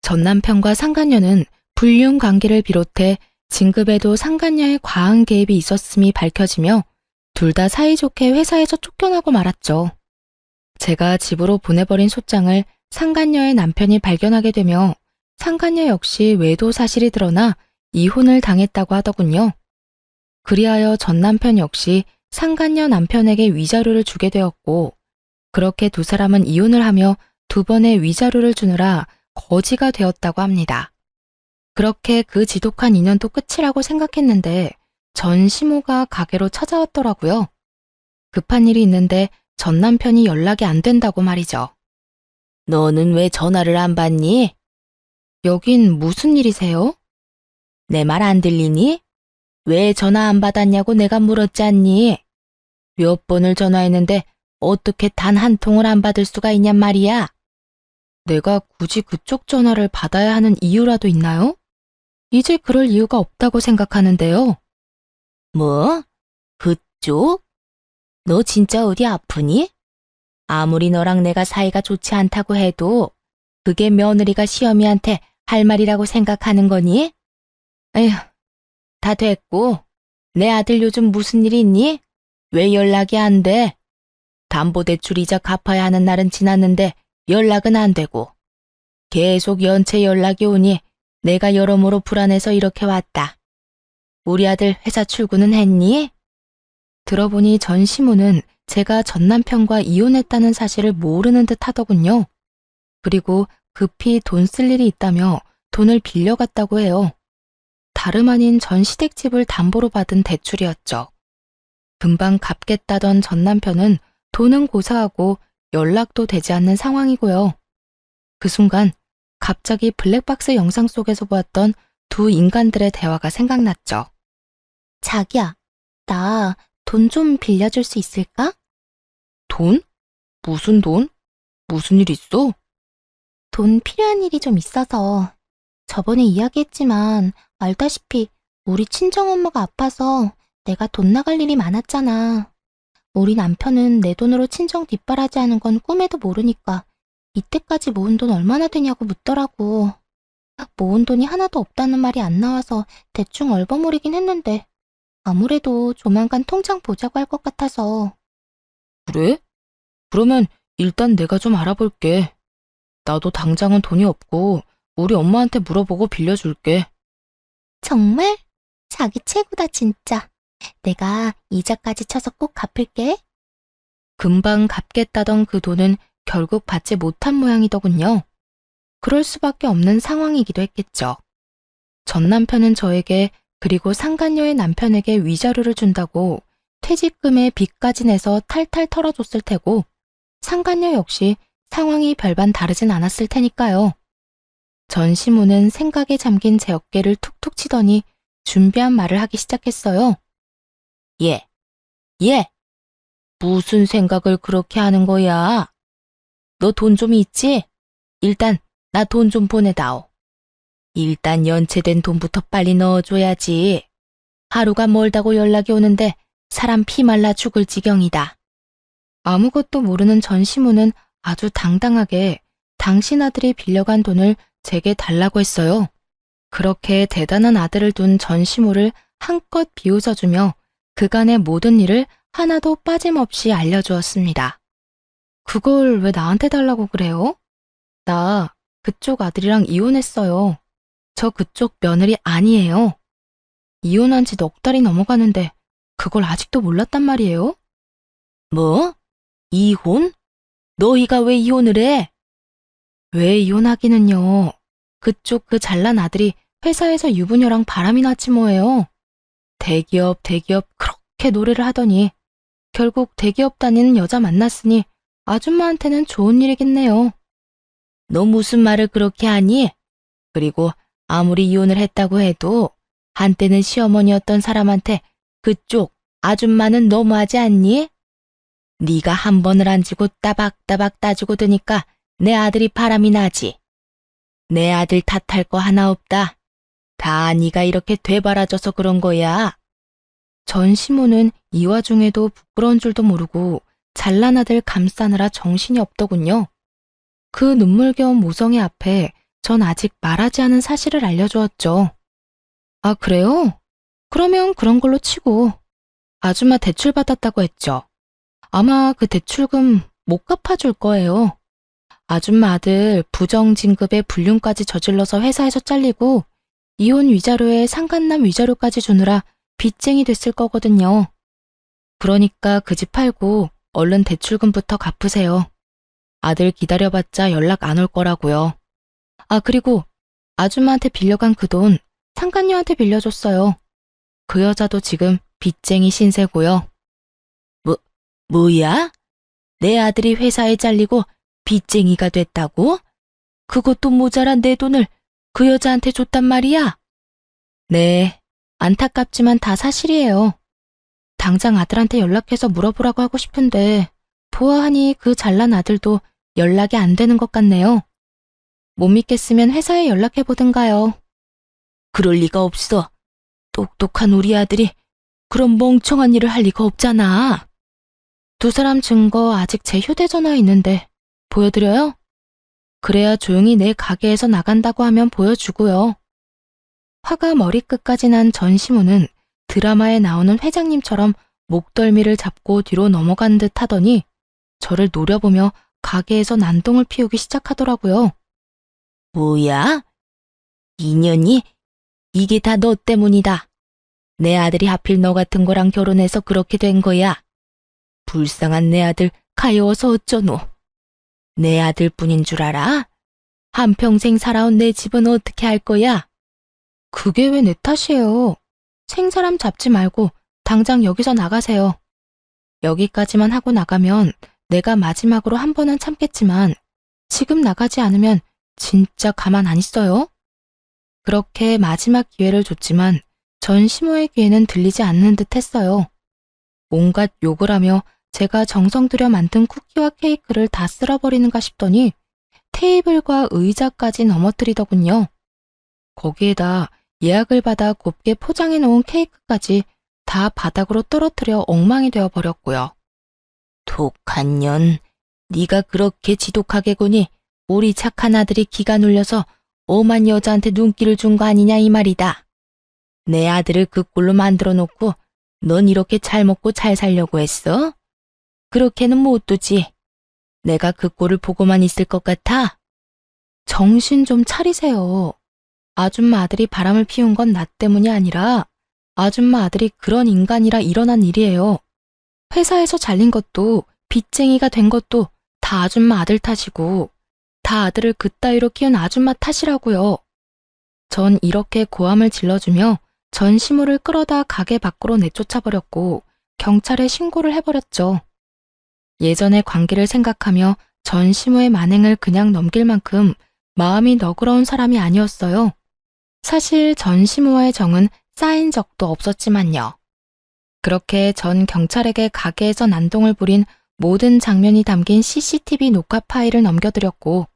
전 남편과 상간녀는 불륜 관계를 비롯해 진급에도 상간녀의 과한 개입이 있었음이 밝혀지며 둘 다 사이좋게 회사에서 쫓겨나고 말았죠. 제가 집으로 보내버린 소장을 상간녀의 남편이 발견하게 되며 상간녀 역시 외도 사실이 드러나 이혼을 당했다고 하더군요. 그리하여 전 남편 역시 상간녀 남편에게 위자료를 주게 되었고 그렇게 두 사람은 이혼을 하며 두 번의 위자료를 주느라 거지가 되었다고 합니다. 그렇게 그 지독한 인연도 끝이라고 생각했는데 전 시모가 가게로 찾아왔더라고요. 급한 일이 있는데 전 남편이 연락이 안 된다고 말이죠. 너는 왜 전화를 안 받니? 여긴 무슨 일이세요? 내 말 안 들리니? 왜 전화 안 받았냐고 내가 물었지 않니? 몇 번을 전화했는데 어떻게 단 한 통을 안 받을 수가 있냔 말이야. 내가 굳이 그쪽 전화를 받아야 하는 이유라도 있나요? 이제 그럴 이유가 없다고 생각하는데요. 뭐? 그쪽? 너 진짜 어디 아프니? 아무리 너랑 내가 사이가 좋지 않다고 해도 그게 며느리가 시어미한테 할 말이라고 생각하는 거니? 에휴, 다 됐고. 내 아들 요즘 무슨 일 있니? 왜 연락이 안 돼? 담보대출 이자 갚아야 하는 날은 지났는데 연락은 안 되고. 계속 연체 연락이 오니 내가 여러모로 불안해서 이렇게 왔다. 우리 아들 회사 출근은 했니? 들어보니 전 시모는 제가 전 남편과 이혼했다는 사실을 모르는 듯 하더군요. 그리고 급히 돈 쓸 일이 있다며 돈을 빌려갔다고 해요. 다름 아닌 전 시댁집을 담보로 받은 대출이었죠. 금방 갚겠다던 전 남편은 돈은 고사하고 연락도 되지 않는 상황이고요. 그 순간 갑자기 블랙박스 영상 속에서 보았던 두 인간들의 대화가 생각났죠. 자기야, 나 돈 좀 빌려줄 수 있을까? 돈? 무슨 돈? 무슨 일 있어? 돈 필요한 일이 좀 있어서. 저번에 이야기했지만 알다시피 우리 친정엄마가 아파서 내가 돈 나갈 일이 많았잖아. 우리 남편은 내 돈으로 친정 뒷바라지 하는 건 꿈에도 모르니까 이때까지 모은 돈 얼마나 되냐고 묻더라고. 모은 돈이 하나도 없다는 말이 안 나와서 대충 얼버무리긴 했는데 아무래도 조만간 통장 보자고 할 것 같아서. 그래? 그러면 일단 내가 좀 알아볼게. 나도 당장은 돈이 없고 우리 엄마한테 물어보고 빌려줄게. 정말? 자기 최고다 진짜. 내가 이자까지 쳐서 꼭 갚을게. 금방 갚겠다던 그 돈은 결국 받지 못한 모양이더군요. 그럴 수밖에 없는 상황이기도 했겠죠. 전 남편은 저에게 그리고 상간녀의 남편에게 위자료를 준다고 퇴직금에 빚까지 내서 탈탈 털어줬을 테고 상간녀 역시 상황이 별반 다르진 않았을 테니까요. 전 시모는 생각에 잠긴 제 어깨를 툭툭 치더니 준비한 말을 하기 시작했어요. 예, 무슨 생각을 그렇게 하는 거야? 너 돈 좀 있지? 일단 나 돈 좀 보내다오. 일단 연체된 돈부터 빨리 넣어줘야지. 하루가 멀다고 연락이 오는데 사람 피 말라 죽을 지경이다. 아무것도 모르는 전 시모는 아주 당당하게 당신 아들이 빌려간 돈을 제게 달라고 했어요. 그렇게 대단한 아들을 둔 전 시모를 한껏 비웃어주며 그간의 모든 일을 하나도 빠짐없이 알려주었습니다. 그걸 왜 나한테 달라고 그래요? 나 그쪽 아들이랑 이혼했어요. 저 그쪽 며느리 아니에요. 이혼한 지 넉 달이 넘어가는데 그걸 아직도 몰랐단 말이에요? 뭐? 이혼? 너희가 왜 이혼을 해? 왜 이혼하기는요. 그쪽 그 잘난 아들이 회사에서 유부녀랑 바람이 났지 뭐예요. 대기업 그렇게 노래를 하더니 결국 대기업 다니는 여자 만났으니 아줌마한테는 좋은 일이겠네요. 너 무슨 말을 그렇게 하니? 그리고 아무리 이혼을 했다고 해도 한때는 시어머니였던 사람한테 그쪽 아줌마는 너무하지 않니? 네가 한 번을 안 지고 따박따박 따지고 드니까 내 아들이 바람이 나지. 내 아들 탓할 거 하나 없다. 다 네가 이렇게 되바라져서 그런 거야. 전 시모는 이 와중에도 부끄러운 줄도 모르고 잘난 아들 감싸느라 정신이 없더군요. 그 눈물겨운 모성애 앞에 전 아직 말하지 않은 사실을 알려주었죠. 아, 그래요? 그러면 그런 걸로 치고 아줌마 대출 받았다고 했죠. 아마 그 대출금 못 갚아줄 거예요. 아줌마 아들 부정진급에 불륜까지 저질러서 회사에서 잘리고 이혼 위자료에 상간남 위자료까지 주느라 빚쟁이 됐을 거거든요. 그러니까 그 집 팔고 얼른 대출금부터 갚으세요. 아들 기다려봤자 연락 안 올 거라고요. 아, 그리고 아줌마한테 빌려간 그 돈 상간녀한테 빌려줬어요. 그 여자도 지금 빚쟁이 신세고요. 뭐야? 내 아들이 회사에 잘리고 빚쟁이가 됐다고? 그것도 모자란 내 돈을 그 여자한테 줬단 말이야? 네, 안타깝지만 다 사실이에요. 당장 아들한테 연락해서 물어보라고 하고 싶은데 보아하니 그 잘난 아들도 연락이 안 되는 것 같네요. 못 믿겠으면 회사에 연락해보든가요. 그럴 리가 없어. 똑똑한 우리 아들이 그런 멍청한 일을 할 리가 없잖아. 두 사람 증거 아직 제 휴대전화에 있는데 보여드려요? 그래야 조용히 내 가게에서 나간다고 하면 보여주고요. 화가 머리끝까지 난 전시무는 드라마에 나오는 회장님처럼 목덜미를 잡고 뒤로 넘어간 듯 하더니 저를 노려보며 가게에서 난동을 피우기 시작하더라고요. 뭐야? 인연이? 이게 다 너 때문이다. 내 아들이 하필 너 같은 거랑 결혼해서 그렇게 된 거야. 불쌍한 내 아들 가여워서 어쩌노. 내 아들뿐인 줄 알아? 한평생 살아온 내 집은 어떻게 할 거야? 그게 왜 내 탓이에요. 생사람 잡지 말고 당장 여기서 나가세요. 여기까지만 하고 나가면 내가 마지막으로 한 번은 참겠지만 지금 나가지 않으면 진짜 가만 안 있어요. 그렇게 마지막 기회를 줬지만 전 시모의 귀에는 들리지 않는 듯 했어요. 온갖 욕을 하며 제가 정성 들여 만든 쿠키와 케이크를 다 쓸어버리는가 싶더니 테이블과 의자까지 넘어뜨리더군요. 거기에다 예약을 받아 곱게 포장해 놓은 케이크까지 다 바닥으로 떨어뜨려 엉망이 되어 버렸고요. 독한 년, 네가 그렇게 지독하게 구니 우리 착한 아들이 기가 눌려서 오만 여자한테 눈길을 준 거 아니냐 이 말이다. 내 아들을 그 꼴로 만들어 놓고 넌 이렇게 잘 먹고 잘 살려고 했어? 그렇게는 못 두지. 내가 그 꼴을 보고만 있을 것 같아? 정신 좀 차리세요. 아줌마 아들이 바람을 피운 건 나 때문이 아니라 아줌마 아들이 그런 인간이라 일어난 일이에요. 회사에서 잘린 것도 빚쟁이가 된 것도 다 아줌마 아들 탓이고 다 아들을 그따위로 키운 아줌마 탓이라고요. 전 이렇게 고함을 질러주며 전 시모를 끌어다 가게 밖으로 내쫓아버렸고 경찰에 신고를 해버렸죠. 예전의 관계를 생각하며 전 시모의 만행을 그냥 넘길 만큼 마음이 너그러운 사람이 아니었어요. 사실 전 시모와의 정은 쌓인 적도 없었지만요. 그렇게 전 경찰에게 가게에서 난동을 부린 모든 장면이 담긴 CCTV 녹화 파일을 넘겨드렸고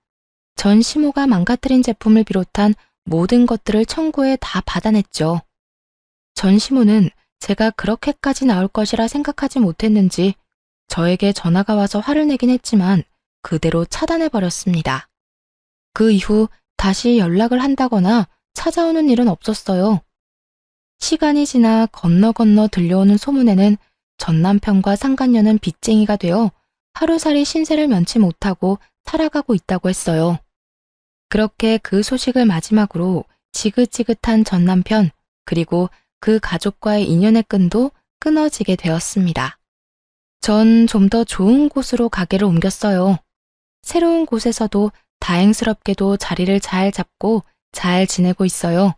전 시모가 망가뜨린 제품을 비롯한 모든 것들을 청구해 다 받아냈죠. 전 시모는 제가 그렇게까지 나올 것이라 생각하지 못했는지 저에게 전화가 와서 화를 내긴 했지만 그대로 차단해버렸습니다. 그 이후 다시 연락을 한다거나 찾아오는 일은 없었어요. 시간이 지나 건너 들려오는 소문에는 전 남편과 상간녀는 빚쟁이가 되어 하루살이 신세를 면치 못하고 살아가고 있다고 했어요. 그렇게 그 소식을 마지막으로 지긋지긋한 전 남편 그리고 그 가족과의 인연의 끈도 끊어지게 되었습니다. 전 좀 더 좋은 곳으로 가게를 옮겼어요. 새로운 곳에서도 다행스럽게도 자리를 잘 잡고 잘 지내고 있어요.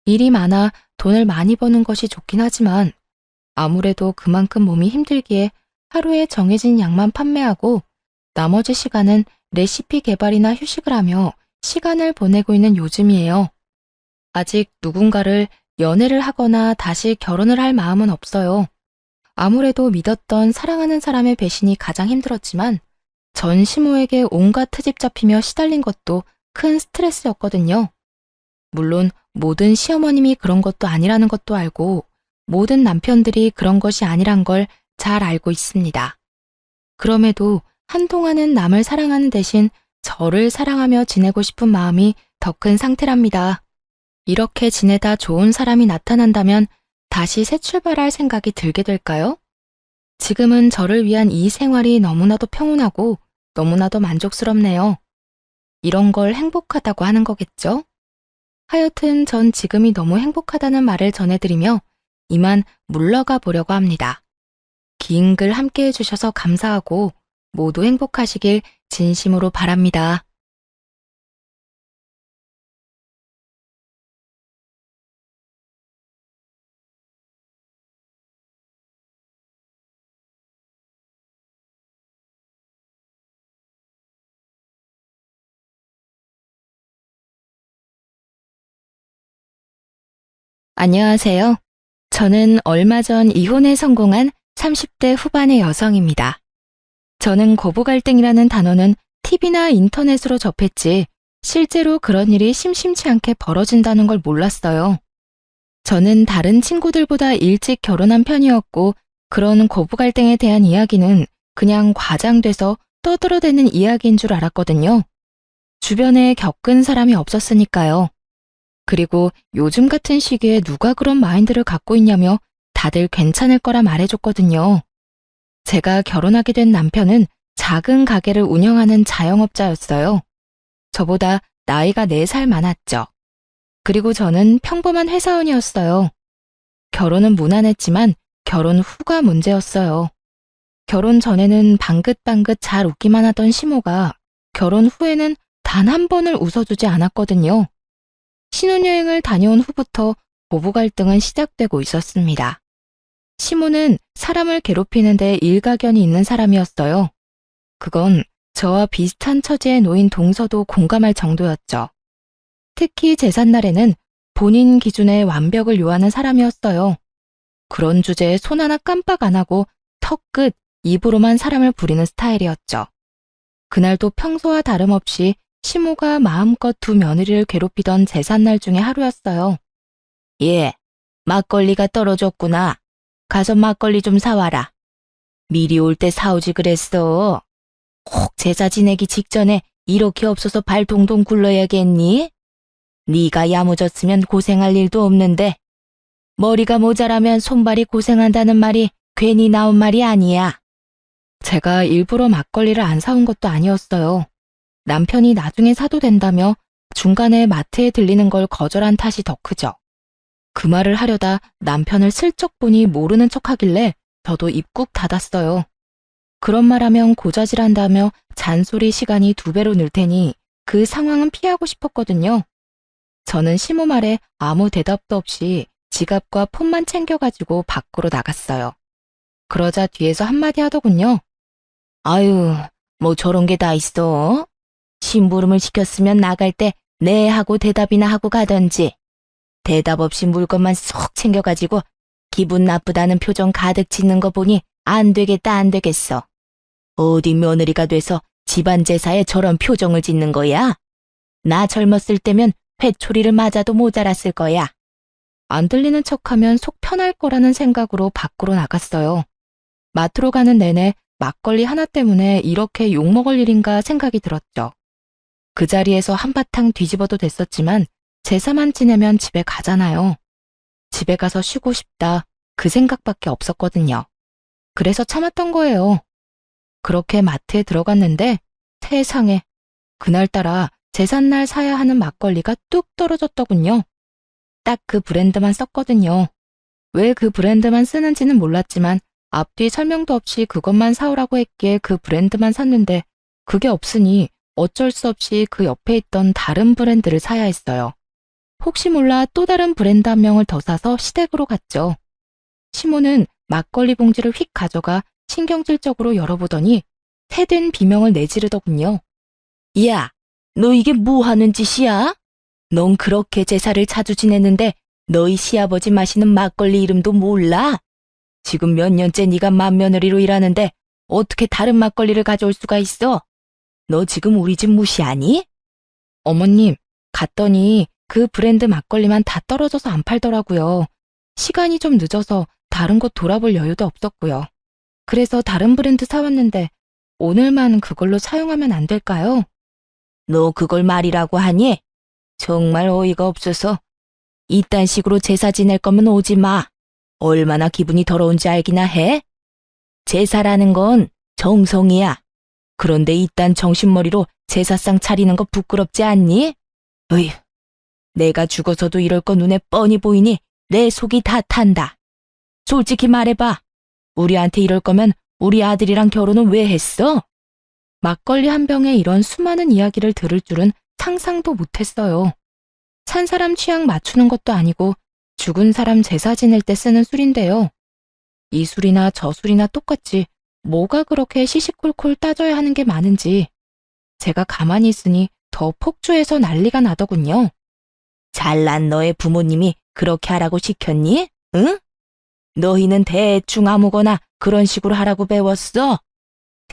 일이 많아 돈을 많이 버는 것이 좋긴 하지만 아무래도 그만큼 몸이 힘들기에 하루에 정해진 양만 판매하고 나머지 시간은 레시피 개발이나 휴식을 하며 시간을 보내고 있는 요즘이에요. 아직 누군가를 연애를 하거나 다시 결혼을 할 마음은 없어요. 아무래도 믿었던 사랑하는 사람의 배신이 가장 힘들었지만 전 시모에게 온갖 트집 잡히며 시달린 것도 큰 스트레스였거든요. 물론 모든 시어머님이 그런 것도 아니라는 것도 알고 모든 남편들이 그런 것이 아니란 걸 잘 알고 있습니다. 그럼에도 한동안은 남을 사랑하는 대신 저를 사랑하며 지내고 싶은 마음이 더 큰 상태랍니다. 이렇게 지내다 좋은 사람이 나타난다면 다시 새 출발할 생각이 들게 될까요? 지금은 저를 위한 이 생활이 너무나도 평온하고 너무나도 만족스럽네요. 이런 걸 행복하다고 하는 거겠죠? 하여튼 전 지금이 너무 행복하다는 말을 전해드리며 이만 물러가 보려고 합니다. 긴 글 함께 해주셔서 감사하고 모두 행복하시길 진심으로 바랍니다. 안녕하세요. 저는 얼마 전 이혼에 성공한 30대 후반의 여성입니다. 저는 고부 갈등이라는 단어는 TV나 인터넷으로 접했지 실제로 그런 일이 심심치 않게 벌어진다는 걸 몰랐어요. 저는 다른 친구들보다 일찍 결혼한 편이었고 그런 고부 갈등에 대한 이야기는 그냥 과장돼서 떠들어대는 이야기인 줄 알았거든요. 주변에 겪은 사람이 없었으니까요. 그리고 요즘 같은 시기에 누가 그런 마인드를 갖고 있냐며 다들 괜찮을 거라 말해줬거든요. 제가 결혼하게 된 남편은 작은 가게를 운영하는 자영업자였어요. 저보다 나이가 4살 많았죠. 그리고 저는 평범한 회사원이었어요. 결혼은 무난했지만 결혼 후가 문제였어요. 결혼 전에는 방긋방긋 잘 웃기만 하던 시모가 결혼 후에는 단 한 번을 웃어주지 않았거든요. 신혼여행을 다녀온 후부터 고부 갈등은 시작되고 있었습니다. 시모는 사람을 괴롭히는데 일가견이 있는 사람이었어요. 그건 저와 비슷한 처지에 놓인 동서도 공감할 정도였죠. 특히 제삿날에는 본인 기준의 완벽을 요하는 사람이었어요. 그런 주제에 손 하나 깜빡 안 하고 턱끝, 입으로만 사람을 부리는 스타일이었죠. 그날도 평소와 다름없이 시모가 마음껏 두 며느리를 괴롭히던 제삿날 중에 하루였어요. 예, 막걸리가 떨어졌구나. 가서 막걸리 좀 사와라. 미리 올 때 사오지 그랬어. 혹 제사 지내기 직전에 이렇게 없어서 발 동동 굴러야겠니? 네가 야무졌으면 고생할 일도 없는데 머리가 모자라면 손발이 고생한다는 말이 괜히 나온 말이 아니야. 제가 일부러 막걸리를 안 사온 것도 아니었어요. 남편이 나중에 사도 된다며 중간에 마트에 들리는 걸 거절한 탓이 더 크죠. 그 말을 하려다 남편을 슬쩍 보니 모르는 척하길래 저도 입국 닫았어요. 그런 말하면 고자질한다며 잔소리 시간이 2배로 늘 테니 그 상황은 피하고 싶었거든요. 저는 시모 말에 아무 대답도 없이 지갑과 폰만 챙겨가지고 밖으로 나갔어요. 그러자 뒤에서 한마디 하더군요. 아유, 뭐 저런 게 다 있어? 심부름을 시켰으면 나갈 때 네 하고 대답이나 하고 가던지. 대답 없이 물건만 쏙 챙겨가지고 기분 나쁘다는 표정 가득 짓는 거 보니 안 되겠다 안 되겠어. 어디 며느리가 돼서 집안 제사에 저런 표정을 짓는 거야? 나 젊었을 때면 회초리를 맞아도 모자랐을 거야. 안 들리는 척하면 속 편할 거라는 생각으로 밖으로 나갔어요. 마트로 가는 내내 막걸리 하나 때문에 이렇게 욕먹을 일인가 생각이 들었죠. 그 자리에서 한바탕 뒤집어도 됐었지만 제사만 지내면 집에 가잖아요. 집에 가서 쉬고 싶다 그 생각밖에 없었거든요. 그래서 참았던 거예요. 그렇게 마트에 들어갔는데 세상에 그날따라 제삿날 사야 하는 막걸리가 뚝 떨어졌더군요. 딱 그 브랜드만 썼거든요. 왜 그 브랜드만 쓰는지는 몰랐지만 앞뒤 설명도 없이 그것만 사오라고 했기에 그 브랜드만 샀는데 그게 없으니 어쩔 수 없이 그 옆에 있던 다른 브랜드를 사야 했어요. 혹시 몰라 또 다른 브랜드 한 명을 더 사서 시댁으로 갔죠. 시모는 막걸리 봉지를 휙 가져가 신경질적으로 열어보더니 새된 비명을 내지르더군요. 야, 너 이게 뭐 하는 짓이야? 넌 그렇게 제사를 자주 지냈는데 너희 시아버지 마시는 막걸리 이름도 몰라? 지금 몇 년째 네가 맏며느리로 일하는데 어떻게 다른 막걸리를 가져올 수가 있어? 너 지금 우리 집 무시하니? 어머님, 갔더니 그 브랜드 막걸리만 다 떨어져서 안 팔더라고요. 시간이 좀 늦어서 다른 곳 돌아볼 여유도 없었고요. 그래서 다른 브랜드 사왔는데 오늘만 그걸로 사용하면 안 될까요? 너 그걸 말이라고 하니? 정말 어이가 없어서. 이딴 식으로 제사 지낼 거면 오지 마. 얼마나 기분이 더러운지 알기나 해? 제사라는 건 정성이야. 그런데 이딴 정신머리로 제사상 차리는 거 부끄럽지 않니? 어휴, 내가 죽어서도 이럴 거 눈에 뻔히 보이니 내 속이 다 탄다. 솔직히 말해봐. 우리한테 이럴 거면 우리 아들이랑 결혼은 왜 했어? 막걸리 한 병에 이런 수많은 이야기를 들을 줄은 상상도 못했어요. 산 사람 취향 맞추는 것도 아니고 죽은 사람 제사 지낼 때 쓰는 술인데요. 이 술이나 저 술이나 똑같이 뭐가 그렇게 시시콜콜 따져야 하는 게 많은지 제가 가만히 있으니 더 폭주해서 난리가 나더군요. 잘난 너의 부모님이 그렇게 하라고 시켰니? 응? 너희는 대충 아무거나 그런 식으로 하라고 배웠어?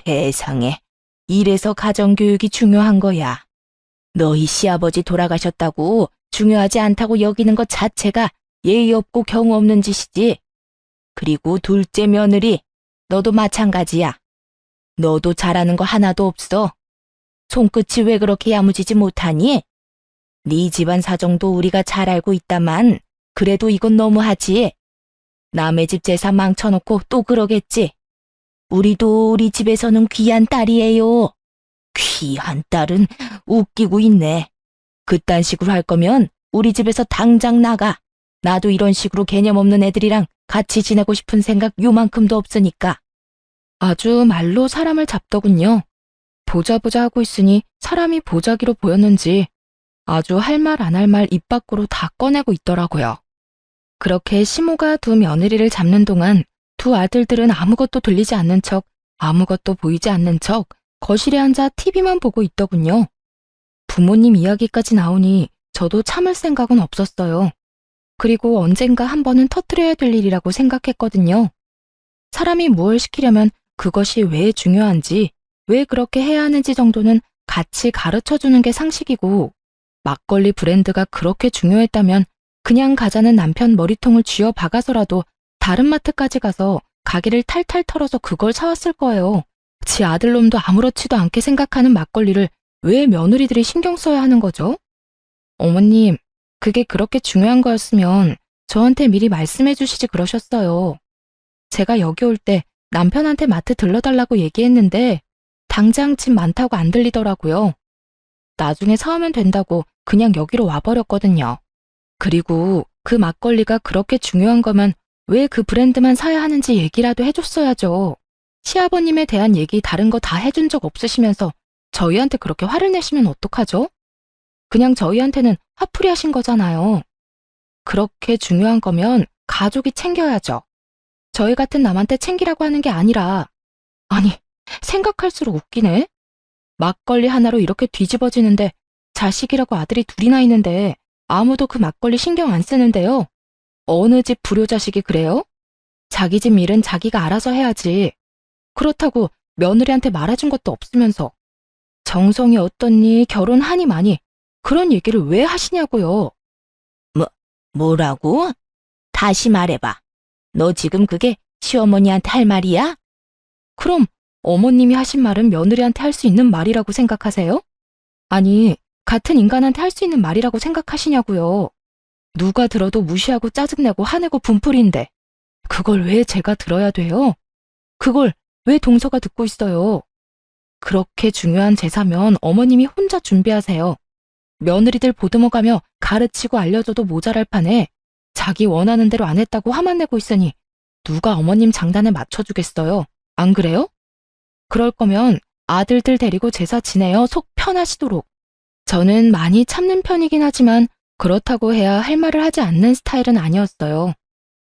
세상에, 이래서 가정교육이 중요한 거야. 너희 시아버지 돌아가셨다고 중요하지 않다고 여기는 것 자체가 예의 없고 경우 없는 짓이지. 그리고 둘째 며느리, 너도 마찬가지야. 너도 잘하는 거 하나도 없어. 손끝이 왜 그렇게 야무지지 못하니? 네 집안 사정도 우리가 잘 알고 있다만 그래도 이건 너무하지. 남의 집 제사 망쳐놓고 또 그러겠지. 우리도 우리 집에서는 귀한 딸이에요. 귀한 딸은 웃기고 있네. 그딴 식으로 할 거면 우리 집에서 당장 나가. 나도 이런 식으로 개념 없는 애들이랑 같이 지내고 싶은 생각 요만큼도 없으니까. 아주 말로 사람을 잡더군요. 보자 하고 있으니 사람이 보자기로 보였는지 아주 할 말 안 할 말 입 밖으로 다 꺼내고 있더라고요. 그렇게 시모가 두 며느리를 잡는 동안 두 아들들은 아무것도 들리지 않는 척, 아무것도 보이지 않는 척 거실에 앉아 TV만 보고 있더군요. 부모님 이야기까지 나오니 저도 참을 생각은 없었어요. 그리고 언젠가 한 번은 터뜨려야 될 일이라고 생각했거든요. 사람이 무엇을 시키려면 그것이 왜 중요한지, 왜 그렇게 해야 하는지 정도는 같이 가르쳐주는 게 상식이고, 막걸리 브랜드가 그렇게 중요했다면 그냥 가자는 남편 머리통을 쥐어 박아서라도 다른 마트까지 가서 가게를 탈탈 털어서 그걸 사왔을 거예요. 지 아들놈도 아무렇지도 않게 생각하는 막걸리를 왜 며느리들이 신경 써야 하는 거죠? 어머님, 그게 그렇게 중요한 거였으면 저한테 미리 말씀해 주시지 그러셨어요. 제가 여기 올 때 남편한테 마트 들러달라고 얘기했는데 당장 집 많다고 안 들리더라고요. 나중에 사오면 된다고 그냥 여기로 와버렸거든요. 그리고 그 막걸리가 그렇게 중요한 거면 왜 그 브랜드만 사야 하는지 얘기라도 해줬어야죠. 시아버님에 대한 얘기 다른 거 다 해준 적 없으시면서 저희한테 그렇게 화를 내시면 어떡하죠? 그냥 저희한테는 화풀이 하신 거잖아요. 그렇게 중요한 거면 가족이 챙겨야죠. 저희 같은 남한테 챙기라고 하는 게 아니라, 아니, 생각할수록 웃기네. 막걸리 하나로 이렇게 뒤집어지는데 자식이라고 아들이 둘이나 있는데 아무도 그 막걸리 신경 안 쓰는데요. 어느 집 불효자식이 그래요? 자기 집 일은 자기가 알아서 해야지. 그렇다고 며느리한테 말해준 것도 없으면서 정성이 어떻니, 결혼하니 마니 그런 얘기를 왜 하시냐고요. 뭐라고? 다시 말해봐. 너 지금 그게 시어머니한테 할 말이야? 그럼 어머님이 하신 말은 며느리한테 할 수 있는 말이라고 생각하세요? 아니, 같은 인간한테 할 수 있는 말이라고 생각하시냐고요. 누가 들어도 무시하고 짜증내고 화내고 분풀인데 그걸 왜 제가 들어야 돼요? 그걸 왜 동서가 듣고 있어요? 그렇게 중요한 제사면 어머님이 혼자 준비하세요. 며느리들 보듬어가며 가르치고 알려줘도 모자랄 판에 자기 원하는 대로 안 했다고 화만 내고 있으니 누가 어머님 장단에 맞춰주겠어요? 안 그래요? 그럴 거면 아들들 데리고 제사 지내요. 속 편하시도록. 저는 많이 참는 편이긴 하지만 그렇다고 해야 할 말을 하지 않는 스타일은 아니었어요.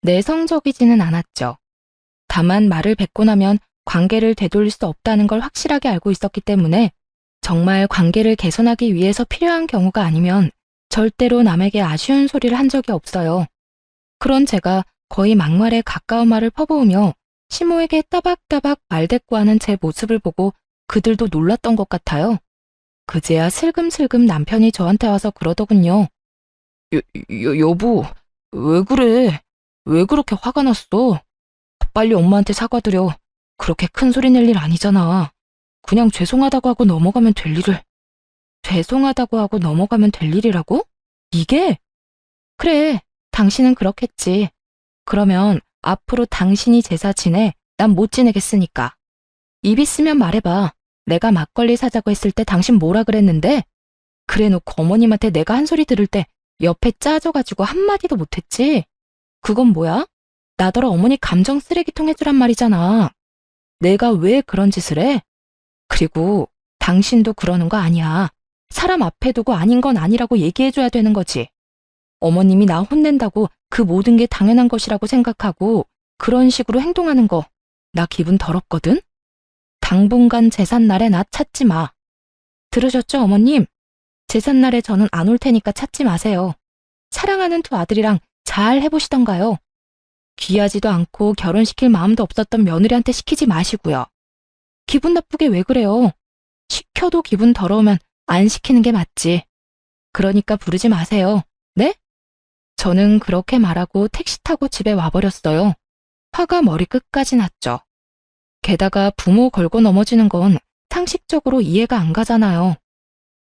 내성적이지는 않았죠. 다만 말을 뱉고 나면 관계를 되돌릴 수 없다는 걸 확실하게 알고 있었기 때문에 정말 관계를 개선하기 위해서 필요한 경우가 아니면 절대로 남에게 아쉬운 소리를 한 적이 없어요. 그런 제가 거의 막말에 가까운 말을 퍼부으며 시모에게 따박따박 말대꾸하는 제 모습을 보고 그들도 놀랐던 것 같아요. 그제야 슬금슬금 남편이 저한테 와서 그러더군요. 여보, 왜 그래? 왜 그렇게 화가 났어? 빨리 엄마한테 사과드려. 그렇게 큰 소리 낼 일 아니잖아. 그냥 죄송하다고 하고 넘어가면 될 일을. 죄송하다고 하고 넘어가면 될 일이라고? 이게? 그래, 당신은 그렇겠지. 그러면 앞으로 당신이 제사 지내, 난 못 지내겠으니까. 입 있으면 말해봐. 내가 막걸리 사자고 했을 때 당신 뭐라 그랬는데? 그래놓고 어머님한테 내가 한 소리 들을 때 옆에 짜져가지고 한마디도 못했지? 그건 뭐야? 나더러 어머니 감정 쓰레기통 해주란 말이잖아. 내가 왜 그런 짓을 해? 그리고 당신도 그러는 거 아니야. 사람 앞에 두고 아닌 건 아니라고 얘기해줘야 되는 거지. 어머님이 나 혼낸다고 그 모든 게 당연한 것이라고 생각하고 그런 식으로 행동하는 거 나 기분 더럽거든? 당분간 제삿날에 나 찾지 마. 들으셨죠, 어머님? 제삿날에 저는 안 올 테니까 찾지 마세요. 사랑하는 두 아들이랑 잘 해보시던가요. 귀하지도 않고 결혼시킬 마음도 없었던 며느리한테 시키지 마시고요. 기분 나쁘게 왜 그래요? 시켜도 기분 더러우면 안 시키는 게 맞지. 그러니까 부르지 마세요. 네? 저는 그렇게 말하고 택시 타고 집에 와버렸어요. 화가 머리 끝까지 났죠. 게다가 부모 걸고 넘어지는 건 상식적으로 이해가 안 가잖아요.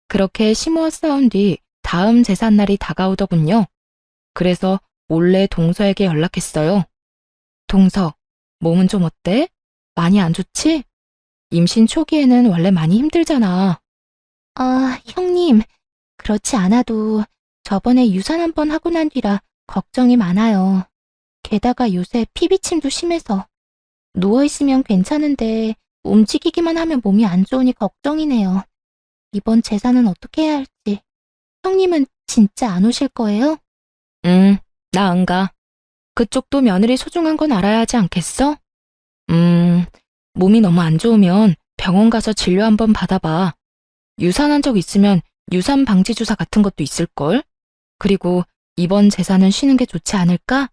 그렇게 시모와 싸운 뒤 다음 제삿날이 다가오더군요. 그래서 몰래 동서에게 연락했어요. 동서, 몸은 좀 어때? 많이 안 좋지? 임신 초기에는 원래 많이 힘들잖아. 형님, 그렇지 않아도 저번에 유산 한 번 하고 난 뒤라 걱정이 많아요. 게다가 요새 피비침도 심해서 누워있으면 괜찮은데 움직이기만 하면 몸이 안 좋으니 걱정이네요. 이번 제사는 어떻게 해야 할지. 형님은 진짜 안 오실 거예요? 나 안 가. 그쪽도 며느리 소중한 건 알아야 하지 않겠어? 몸이 너무 안 좋으면 병원 가서 진료 한번 받아봐. 유산한 적 있으면 유산 방지 주사 같은 것도 있을걸? 그리고 이번 제사는 쉬는 게 좋지 않을까?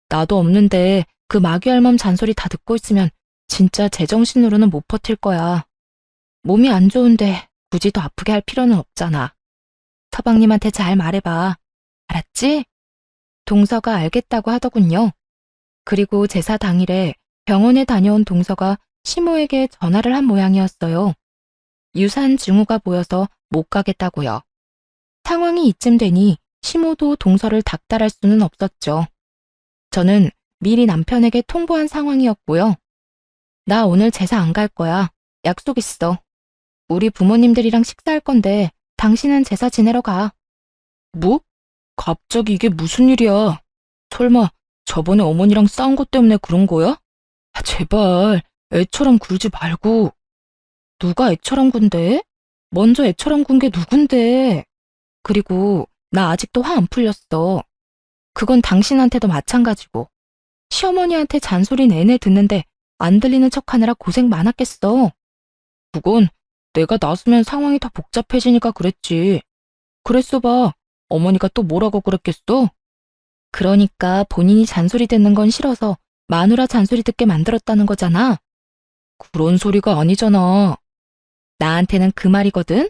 나도 없는데 그 마귀알몸 잔소리 다 듣고 있으면 진짜 제정신으로는 못 버틸 거야. 몸이 안 좋은데 굳이 더 아프게 할 필요는 없잖아. 서방님한테 잘 말해봐. 알았지? 동서가 알겠다고 하더군요. 그리고 제사 당일에 병원에 다녀온 동서가 시모에게 전화를 한 모양이었어요. 유산 증후가 보여서 못 가겠다고요. 상황이 이쯤 되니 시모도 동서를 닥달할 수는 없었죠. 저는 미리 남편에게 통보한 상황이었고요. 나 오늘 제사 안 갈 거야. 약속 있어. 우리 부모님들이랑 식사할 건데 당신은 제사 지내러 가. 뭐? 갑자기 이게 무슨 일이야? 설마 저번에 어머니랑 싸운 것 때문에 그런 거야? 제발 애처럼 굴지 말고. 누가 애처럼 군대? 먼저 애처럼 군 게 누군데? 그리고 나 아직도 화 안 풀렸어. 그건 당신한테도 마찬가지고. 시어머니한테 잔소리 내내 듣는데 안 들리는 척하느라 고생 많았겠어. 그건 내가 나서면 상황이 더 복잡해지니까 그랬지. 그랬어 봐. 어머니가 또 뭐라고 그랬겠어? 그러니까 본인이 잔소리 듣는 건 싫어서 마누라 잔소리 듣게 만들었다는 거잖아. 그런 소리가 아니잖아. 나한테는 그 말이거든.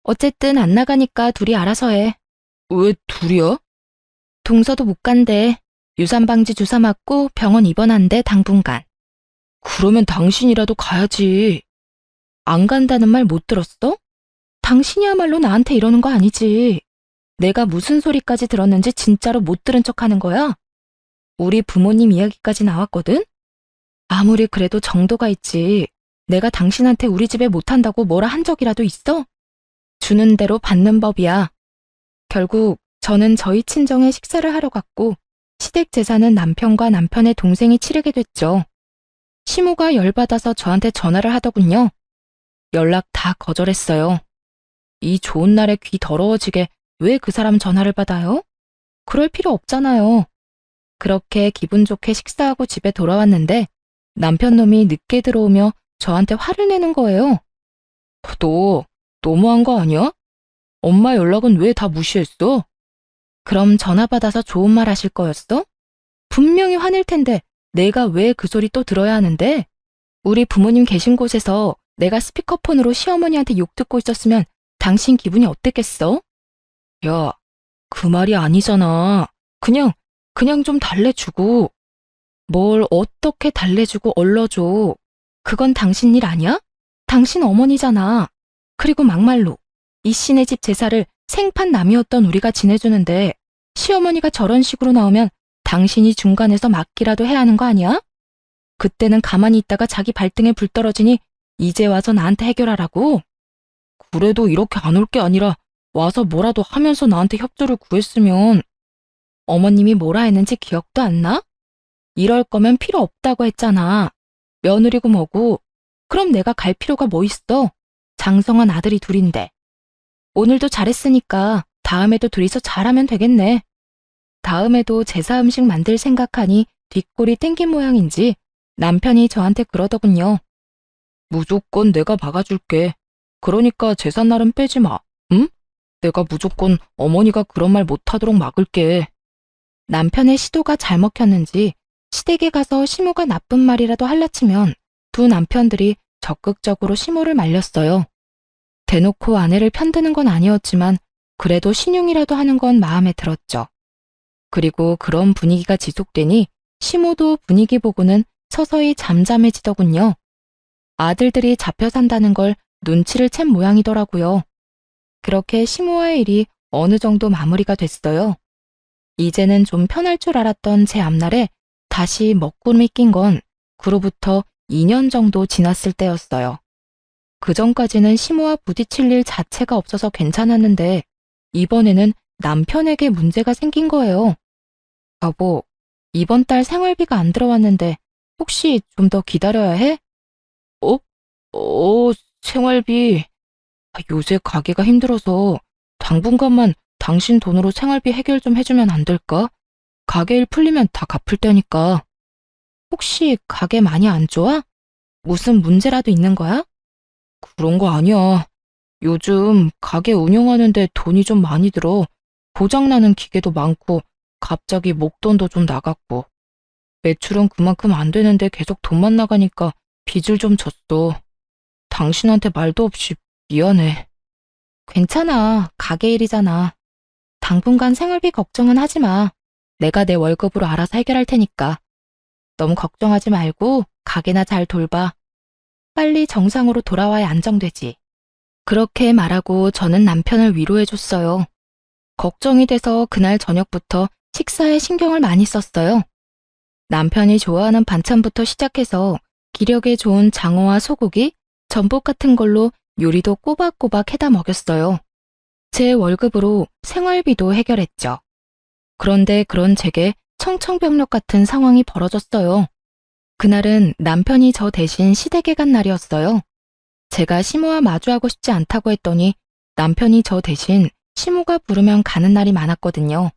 어쨌든 안 나가니까 둘이 알아서 해. 왜 둘이야? 동서도 못 간대. 유산방지 주사 맞고 병원 입원한대 당분간. 그러면 당신이라도 가야지. 안 간다는 말 못 들었어? 당신이야말로 나한테 이러는 거 아니지. 내가 무슨 소리까지 들었는지 진짜로 못 들은 척하는 거야? 우리 부모님 이야기까지 나왔거든? 아무리 그래도 정도가 있지. 내가 당신한테 우리 집에 못한다고 뭐라 한 적이라도 있어? 주는 대로 받는 법이야. 결국 저는 저희 친정에 식사를 하러 갔고 시댁 제사는 남편과 남편의 동생이 치르게 됐죠. 시모가 열받아서 저한테 전화를 하더군요. 연락 다 거절했어요. 이 좋은 날에 귀 더러워지게 왜 그 사람 전화를 받아요? 그럴 필요 없잖아요. 그렇게 기분 좋게 식사하고 집에 돌아왔는데 남편 놈이 늦게 들어오며 저한테 화를 내는 거예요. 너 너무한 거 아니야? 엄마 연락은 왜 다 무시했어? 그럼 전화 받아서 좋은 말 하실 거였어? 분명히 화낼 텐데 내가 왜 그 소리 또 들어야 하는데? 우리 부모님 계신 곳에서 내가 스피커폰으로 시어머니한테 욕 듣고 있었으면 당신 기분이 어땠겠어? 야, 그 말이 아니잖아. 그냥 좀 달래주고. 뭘 어떻게 달래주고 얼러줘. 그건 당신 일 아니야? 당신 어머니잖아. 그리고 막말로 이 씨네 집 제사를 생판 남이었던 우리가 지내주는데 시어머니가 저런 식으로 나오면 당신이 중간에서 막기라도 해야 하는 거 아니야? 그때는 가만히 있다가 자기 발등에 불 떨어지니 이제 와서 나한테 해결하라고? 그래도 이렇게 안 올 게 아니라 와서 뭐라도 하면서 나한테 협조를 구했으면 어머님이 뭐라 했는지 기억도 안 나? 이럴 거면 필요 없다고 했잖아. 며느리고 뭐고. 그럼 내가 갈 필요가 뭐 있어? 장성한 아들이 둘인데. 오늘도 잘했으니까 다음에도 둘이서 잘하면 되겠네. 다음에도 제사 음식 만들 생각하니 뒷골이 땡긴 모양인지 남편이 저한테 그러더군요. 무조건 내가 막아줄게. 그러니까 제삿날은 빼지 마. 응? 내가 무조건 어머니가 그런 말 못하도록 막을게. 남편의 시도가 잘 먹혔는지 시댁에 가서 시모가 나쁜 말이라도 할라치면 두 남편들이 적극적으로 시모를 말렸어요. 대놓고 아내를 편드는 건 아니었지만 그래도 신용이라도 하는 건 마음에 들었죠. 그리고 그런 분위기가 지속되니 시모도 분위기 보고는 서서히 잠잠해지더군요. 아들들이 잡혀 산다는 걸 눈치를 챈 모양이더라고요. 그렇게 시모와의 일이 어느 정도 마무리가 됐어요. 이제는 좀 편할 줄 알았던 제 앞날에 다시 먹구름이 낀 건 그로부터 2년 정도 지났을 때였어요. 그 전까지는 시모와 부딪힐 일 자체가 없어서 괜찮았는데 이번에는 남편에게 문제가 생긴 거예요. 여보, 이번 달 생활비가 안 들어왔는데 혹시 좀 더 기다려야 해? 생활비. 요새 가게가 힘들어서 당분간만 당신 돈으로 생활비 해결 좀 해주면 안 될까? 가게 일 풀리면 다 갚을 테니까. 혹시 가게 많이 안 좋아? 무슨 문제라도 있는 거야? 그런 거 아니야. 요즘 가게 운영하는데 돈이 좀 많이 들어. 고장나는 기계도 많고 갑자기 목돈도 좀 나갔고. 매출은 그만큼 안 되는데 계속 돈만 나가니까 빚을 좀 졌어. 당신한테 말도 없이 미안해. 괜찮아. 가게 일이잖아. 당분간 생활비 걱정은 하지 마. 내가 내 월급으로 알아서 해결할 테니까. 너무 걱정하지 말고 가게나 잘 돌봐. 빨리 정상으로 돌아와야 안정되지. 그렇게 말하고 저는 남편을 위로해줬어요. 걱정이 돼서 그날 저녁부터 식사에 신경을 많이 썼어요. 남편이 좋아하는 반찬부터 시작해서 기력에 좋은 장어와 소고기, 전복 같은 걸로 요리도 꼬박꼬박 해다 먹였어요. 제 월급으로 생활비도 해결했죠. 그런데 그런 제게 청천벽력 같은 상황이 벌어졌어요. 그날은 남편이 저 대신 시댁에 간 날이었어요. 제가 시모와 마주하고 싶지 않다고 했더니 남편이 저 대신 시모가 부르면 가는 날이 많았거든요.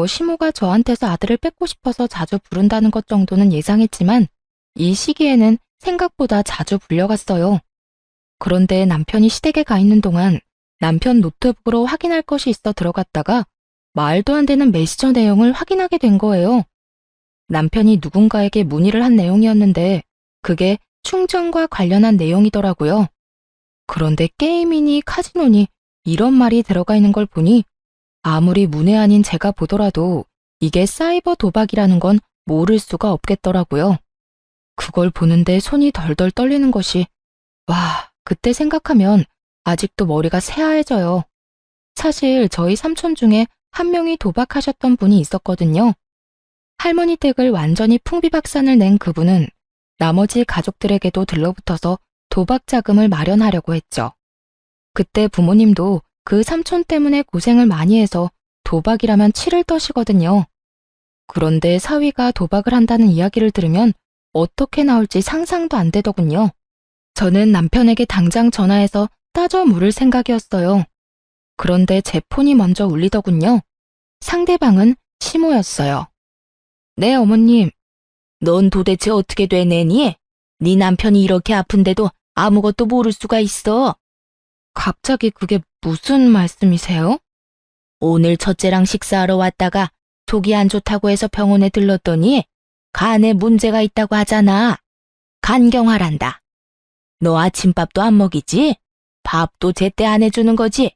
시모가 저한테서 아들을 뺏고 싶어서 자주 부른다는 것 정도는 예상했지만 이 시기에는 생각보다 자주 불려갔어요. 그런데 남편이 시댁에 가 있는 동안 남편 노트북으로 확인할 것이 있어 들어갔다가 말도 안 되는 메시저 내용을 확인하게 된 거예요. 남편이 누군가에게 문의를 한 내용이었는데 그게 충전과 관련한 내용이더라고요. 그런데 게임이니 카지노니 이런 말이 들어가 있는 걸 보니 아무리 문외한인 제가 보더라도 이게 사이버 도박이라는 건 모를 수가 없겠더라고요. 그걸 보는데 손이 덜덜 떨리는 것이 그때 생각하면 아직도 머리가 새하얘져요. 사실 저희 삼촌 중에 한 명이 도박하셨던 분이 있었거든요. 할머니 댁을 완전히 풍비박산을 낸 그분은 나머지 가족들에게도 들러붙어서 도박 자금을 마련하려고 했죠. 그때 부모님도 그 삼촌 때문에 고생을 많이 해서 도박이라면 치를 떠시거든요. 그런데 사위가 도박을 한다는 이야기를 들으면 어떻게 나올지 상상도 안 되더군요. 저는 남편에게 당장 전화해서 따져 물을 생각이었어요. 그런데 제 폰이 먼저 울리더군요. 상대방은 시모였어요. 네, 어머님. 넌 도대체 어떻게 되내니? 네 남편이 이렇게 아픈데도 아무것도 모를 수가 있어. 갑자기 그게 무슨 말씀이세요? 오늘 첫째랑 식사하러 왔다가 속이 안 좋다고 해서 병원에 들렀더니 간에 문제가 있다고 하잖아. 간경화란다. 너 아침밥도 안 먹이지? 밥도 제때 안 해주는 거지?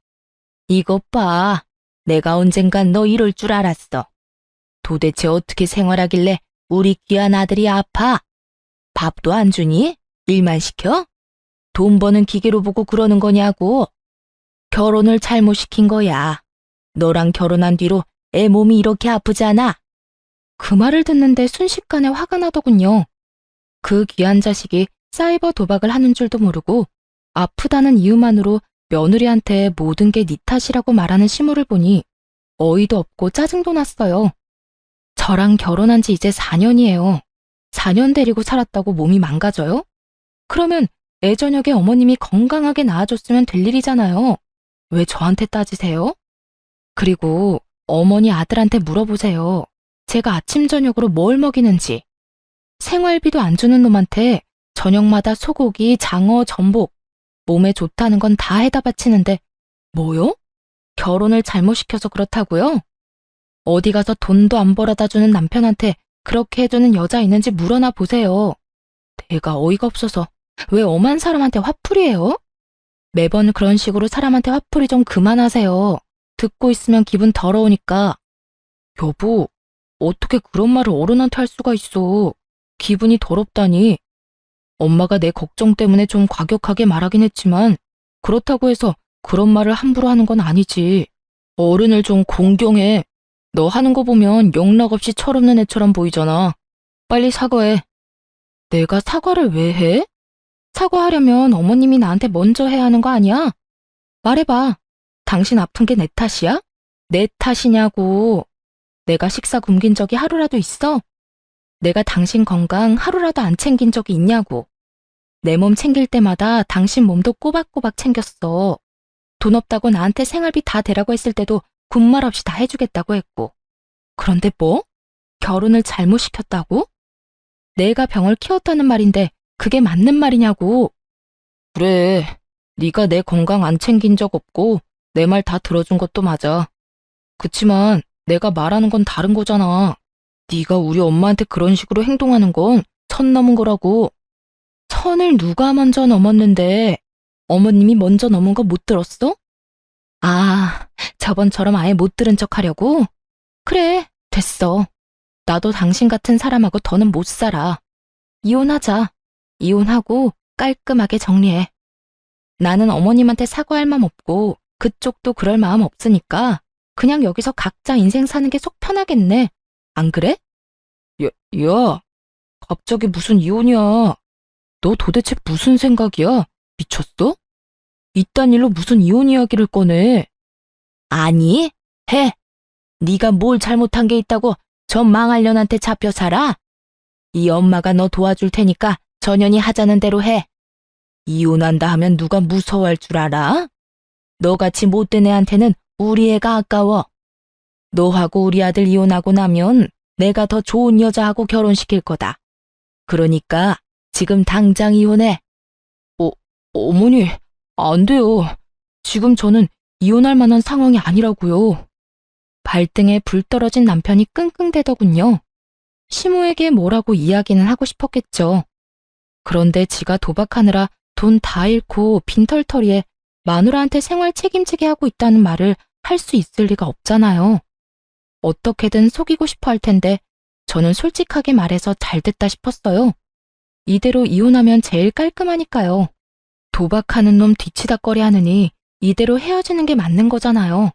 이것 봐. 내가 언젠간 너 이럴 줄 알았어. 도대체 어떻게 생활하길래 우리 귀한 아들이 아파? 밥도 안 주니? 일만 시켜? 돈 버는 기계로 보고 그러는 거냐고. 결혼을 잘못 시킨 거야. 너랑 결혼한 뒤로 애 몸이 이렇게 아프잖아. 그 말을 듣는데 순식간에 화가 나더군요. 그 귀한 자식이 사이버 도박을 하는 줄도 모르고 아프다는 이유만으로 며느리한테 모든 게 네 탓이라고 말하는 시무를 보니 어이도 없고 짜증도 났어요. 저랑 결혼한 지 이제 4년이에요. 4년 데리고 살았다고 몸이 망가져요? 그러면 애 저녁에 어머님이 건강하게 낳아줬으면 될 일이잖아요. 왜 저한테 따지세요? 그리고 어머니 아들한테 물어보세요. 제가 아침 저녁으로 뭘 먹이는지. 생활비도 안 주는 놈한테 저녁마다 소고기, 장어, 전복, 몸에 좋다는 건 다 해다 바치는데 뭐요? 결혼을 잘못 시켜서 그렇다고요? 어디 가서 돈도 안 벌어다 주는 남편한테 그렇게 해주는 여자 있는지 물어나 보세요. 내가 어이가 없어서 왜 엄한 사람한테 화풀이해요? 매번 그런 식으로 사람한테 화풀이 좀 그만하세요. 듣고 있으면 기분 더러우니까. 여보, 어떻게 그런 말을 어른한테 할 수가 있어. 기분이 더럽다니. 엄마가 내 걱정 때문에 좀 과격하게 말하긴 했지만 그렇다고 해서 그런 말을 함부로 하는 건 아니지. 어른을 좀 공경해. 너 하는 거 보면 영락없이 철없는 애처럼 보이잖아. 빨리 사과해. 내가 사과를 왜 해? 사과하려면 어머님이 나한테 먼저 해야 하는 거 아니야? 말해봐. 당신 아픈 게 내 탓이야? 내 탓이냐고. 내가 식사 굶긴 적이 하루라도 있어? 내가 당신 건강 하루라도 안 챙긴 적이 있냐고. 내 몸 챙길 때마다 당신 몸도 꼬박꼬박 챙겼어. 돈 없다고 나한테 생활비 다 대라고 했을 때도 군말 없이 다 해주겠다고 했고. 그런데 뭐? 결혼을 잘못 시켰다고? 내가 병을 키웠다는 말인데 그게 맞는 말이냐고. 그래, 네가 내 건강 안 챙긴 적 없고 내 말 다 들어준 것도 맞아. 그치만 내가 말하는 건 다른 거잖아. 네가 우리 엄마한테 그런 식으로 행동하는 건 선 넘은 거라고. 선을 누가 먼저 넘었는데 어머님이 먼저 넘은 거 못 들었어? 아, 저번처럼 아예 못 들은 척 하려고? 그래, 됐어. 나도 당신 같은 사람하고 더는 못 살아. 이혼하자. 이혼하고 깔끔하게 정리해. 나는 어머님한테 사과할 마음 없고 그쪽도 그럴 마음 없으니까 그냥 여기서 각자 인생 사는 게 속 편하겠네. 안 그래? 야, 갑자기 무슨 이혼이야. 너 도대체 무슨 생각이야? 미쳤어? 이딴 일로 무슨 이혼 이야기를 꺼내? 아니, 해. 네가 뭘 잘못한 게 있다고 저 망할 년한테 잡혀 살아? 이 엄마가 너 도와줄 테니까 전연이 하자는 대로 해. 이혼한다 하면 누가 무서워할 줄 알아? 너같이 못된 애한테는 우리 애가 아까워. 너하고 우리 아들 이혼하고 나면 내가 더 좋은 여자하고 결혼시킬 거다. 그러니까 지금 당장 이혼해. 어머니, 안 돼요. 지금 저는 이혼할 만한 상황이 아니라고요. 발등에 불 떨어진 남편이 끙끙대더군요. 시모에게 뭐라고 이야기는 하고 싶었겠죠. 그런데 지가 도박하느라 돈 다 잃고 빈털터리에 마누라한테 생활 책임지게 하고 있다는 말을 할 수 있을 리가 없잖아요. 어떻게든 속이고 싶어 할 텐데 저는 솔직하게 말해서 잘 됐다 싶었어요. 이대로 이혼하면 제일 깔끔하니까요. 도박하는 놈 뒤치다꺼리 하느니 이대로 헤어지는 게 맞는 거잖아요.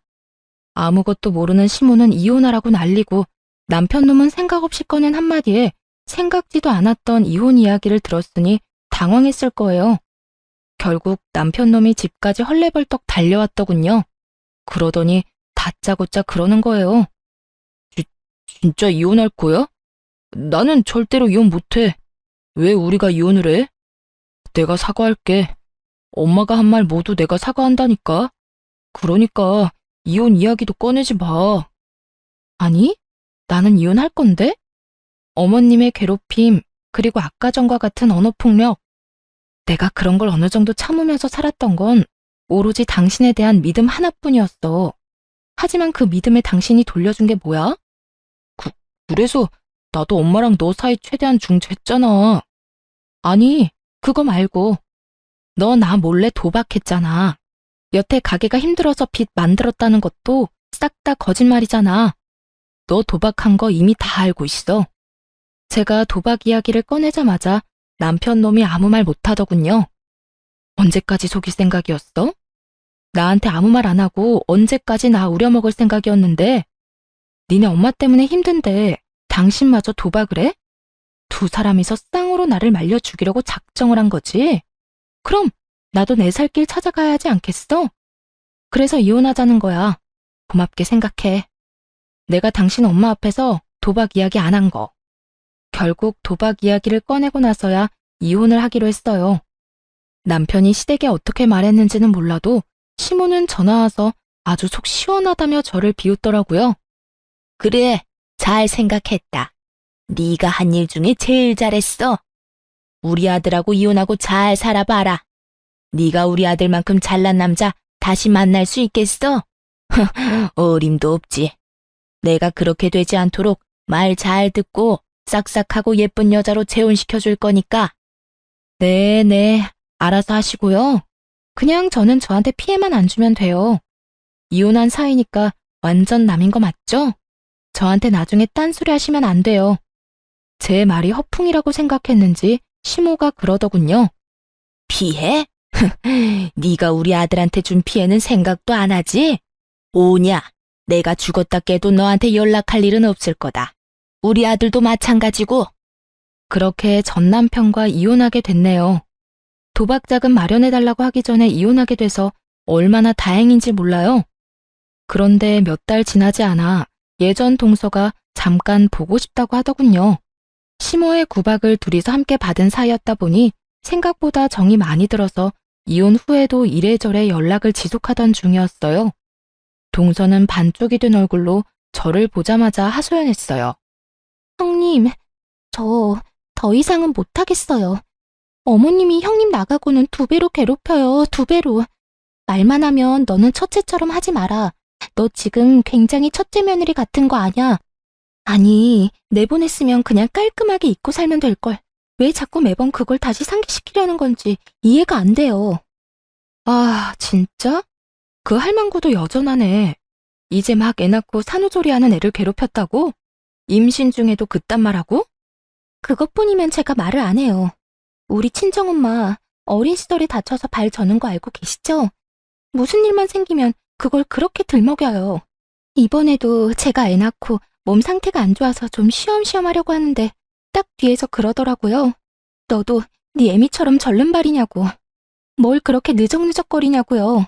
아무것도 모르는 시모는 이혼하라고 난리고 남편 놈은 생각 없이 꺼낸 한마디에 생각지도 않았던 이혼 이야기를 들었으니 당황했을 거예요. 결국 남편 놈이 집까지 헐레벌떡 달려왔더군요. 그러더니 다짜고짜 그러는 거예요. 진짜 이혼할 거야? 나는 절대로 이혼 못해. 왜 우리가 이혼을 해? 내가 사과할게. 엄마가 한 말 모두 내가 사과한다니까. 그러니까 이혼 이야기도 꺼내지 마. 아니, 나는 이혼할 건데? 어머님의 괴롭힘, 그리고 아까 전과 같은 언어폭력. 내가 그런 걸 어느 정도 참으면서 살았던 건 오로지 당신에 대한 믿음 하나뿐이었어. 하지만 그 믿음에 당신이 돌려준 게 뭐야? 그래서 나도 엄마랑 너 사이 최대한 중재했잖아. 아니, 그거 말고 너 나 몰래 도박했잖아. 여태 가게가 힘들어서 빚 만들었다는 것도 싹 다 거짓말이잖아. 너 도박한 거 이미 다 알고 있어. 제가 도박 이야기를 꺼내자마자 남편 놈이 아무 말 못하더군요. 언제까지 속일 생각이었어? 나한테 아무 말 안 하고 언제까지 나 우려먹을 생각이었는데 니네 엄마 때문에 힘든데 당신마저 도박을 해? 두 사람이서 쌍으로 나를 말려 죽이려고 작정을 한 거지? 그럼 나도 내 살 길 찾아가야 하지 않겠어? 그래서 이혼하자는 거야. 고맙게 생각해. 내가 당신 엄마 앞에서 도박 이야기 안 한 거. 결국 도박 이야기를 꺼내고 나서야 이혼을 하기로 했어요. 남편이 시댁에 어떻게 말했는지는 몰라도 시모는 전화 와서 아주 속 시원하다며 저를 비웃더라고요. 그래, 잘 생각했다. 네가 한 일 중에 제일 잘했어. 우리 아들하고 이혼하고 잘 살아봐라. 네가 우리 아들만큼 잘난 남자 다시 만날 수 있겠어? 어림도 없지. 내가 그렇게 되지 않도록 말 잘 듣고 싹싹하고 예쁜 여자로 재혼시켜줄 거니까. 네, 알아서 하시고요. 그냥 저는 저한테 피해만 안 주면 돼요. 이혼한 사이니까 완전 남인 거 맞죠? 저한테 나중에 딴소리 하시면 안 돼요. 제 말이 허풍이라고 생각했는지 시모가 그러더군요. 피해? 네가 우리 아들한테 준 피해는 생각도 안 하지? 오냐, 내가 죽었다 깨도 너한테 연락할 일은 없을 거다. 우리 아들도 마찬가지고. 그렇게 전 남편과 이혼하게 됐네요. 도박 자금 마련해달라고 하기 전에 이혼하게 돼서 얼마나 다행인지 몰라요. 그런데 몇 달 지나지 않아 예전 동서가 잠깐 보고 싶다고 하더군요. 시모의 구박을 둘이서 함께 받은 사이였다 보니 생각보다 정이 많이 들어서 이혼 후에도 이래저래 연락을 지속하던 중이었어요. 동서는 반쪽이 된 얼굴로 저를 보자마자 하소연했어요. 형님, 저 더 이상은 못하겠어요. 어머님이 형님 나가고는 2배로 괴롭혀요, 2배로. 말만 하면 너는 첫째처럼 하지 마라. 너 지금 굉장히 첫째 며느리 같은 거 아냐? 아니, 내보냈으면 그냥 깔끔하게 잊고 살면 될걸. 왜 자꾸 매번 그걸 다시 상기시키려는 건지 이해가 안 돼요. 아, 진짜? 그 할망구도 여전하네. 이제 막 애 낳고 산후조리하는 애를 괴롭혔다고? 임신 중에도 그딴 말하고? 그것뿐이면 제가 말을 안 해요. 우리 친정엄마 어린 시절에 다쳐서 발 저는 거 알고 계시죠? 무슨 일만 생기면 그걸 그렇게 들먹여요. 이번에도 제가 애 낳고 몸 상태가 안 좋아서 좀 쉬엄쉬엄 하려고 하는데 딱 뒤에서 그러더라고요. 너도 네 애미처럼 절름발이냐고. 뭘 그렇게 느적느적거리냐고요.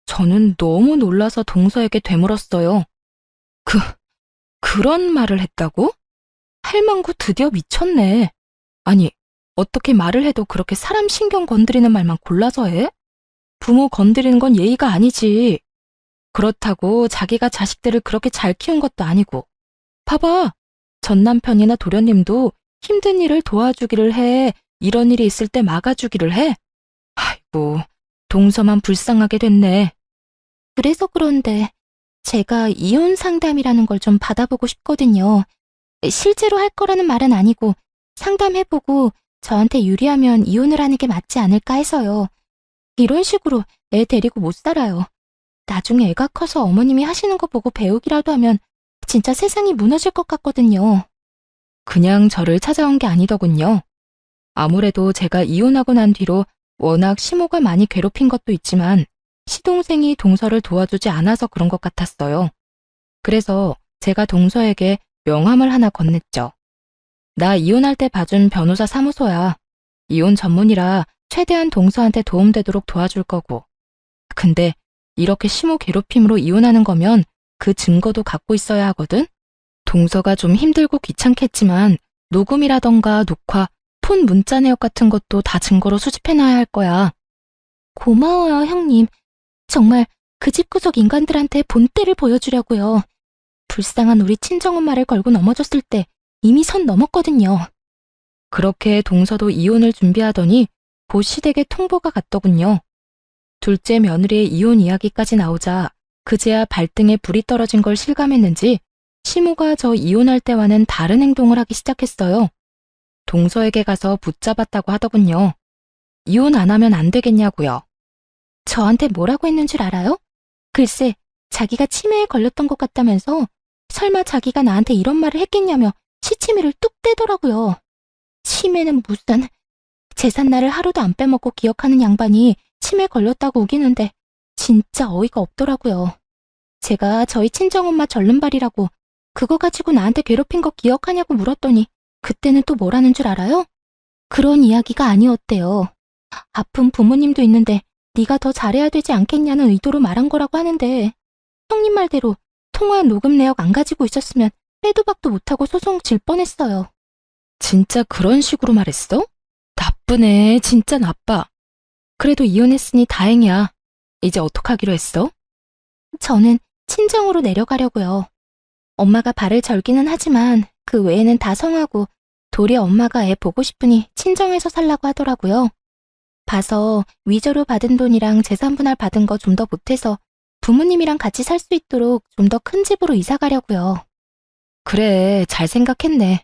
저는 너무 놀라서 동서에게 되물었어요. 그런 말을 했다고? 할망구 드디어 미쳤네. 아니, 어떻게 말을 해도 그렇게 사람 신경 건드리는 말만 골라서 해? 부모 건드리는 건 예의가 아니지. 그렇다고 자기가 자식들을 그렇게 잘 키운 것도 아니고. 봐봐, 전 남편이나 도련님도 힘든 일을 도와주기를 해. 이런 일이 있을 때 막아주기를 해. 아이고, 동서만 불쌍하게 됐네. 그래서 그런데 제가 이혼 상담이라는 걸 좀 받아보고 싶거든요. 실제로 할 거라는 말은 아니고 상담해보고 저한테 유리하면 이혼을 하는 게 맞지 않을까 해서요. 이런 식으로 애 데리고 못 살아요. 나중에 애가 커서 어머님이 하시는 거 보고 배우기라도 하면 진짜 세상이 무너질 것 같거든요. 그냥 저를 찾아온 게 아니더군요. 아무래도 제가 이혼하고 난 뒤로 워낙 시모가 많이 괴롭힌 것도 있지만 시동생이 동서를 도와주지 않아서 그런 것 같았어요. 그래서 제가 동서에게 명함을 하나 건넸죠. 나 이혼할 때 봐준 변호사 사무소야. 이혼 전문이라 최대한 동서한테 도움되도록 도와줄 거고. 근데 이렇게 시모 괴롭힘으로 이혼하는 거면 그 증거도 갖고 있어야 하거든? 동서가 좀 힘들고 귀찮겠지만 녹음이라던가 녹화, 폰 문자 내역 같은 것도 다 증거로 수집해놔야 할 거야. 고마워요, 형님. 정말 그 집구석 인간들한테 본때를 보여주려고요. 불쌍한 우리 친정엄마를 걸고 넘어졌을 때 이미 선 넘었거든요. 그렇게 동서도 이혼을 준비하더니 곧 시댁에 통보가 갔더군요. 둘째 며느리의 이혼 이야기까지 나오자 그제야 발등에 불이 떨어진 걸 실감했는지 시모가 저 이혼할 때와는 다른 행동을 하기 시작했어요. 동서에게 가서 붙잡았다고 하더군요. 이혼 안 하면 안 되겠냐고요. 저한테 뭐라고 했는 줄 알아요? 글쎄, 자기가 치매에 걸렸던 것 같다면서 설마 자기가 나한테 이런 말을 했겠냐며 시치미를 뚝 떼더라고요. 치매는 무슨, 제삿날을 하루도 안 빼먹고 기억하는 양반이 치매 걸렸다고 우기는데 진짜 어이가 없더라고요. 제가 저희 친정엄마 절름발이라고 그거 가지고 나한테 괴롭힌 거 기억하냐고 물었더니 그때는 또 뭐라는 줄 알아요? 그런 이야기가 아니었대요. 아픈 부모님도 있는데 네가 더 잘해야 되지 않겠냐는 의도로 말한 거라고 하는데 형님 말대로 통화 녹음 내역 안 가지고 있었으면 빼도 박도 못하고 소송 질 뻔했어요. 진짜 그런 식으로 말했어? 나쁘네. 진짜 나빠. 그래도 이혼했으니 다행이야. 이제 어떡하기로 했어? 저는 친정으로 내려가려고요. 엄마가 발을 절기는 하지만 그 외에는 다 성하고 도리어 엄마가 애 보고 싶으니 친정에서 살라고 하더라고요. 봐서 위조로 받은 돈이랑 재산 분할 받은 거 좀 더 보태서 부모님이랑 같이 살 수 있도록 좀 더 큰 집으로 이사 가려고요. 그래, 잘 생각했네.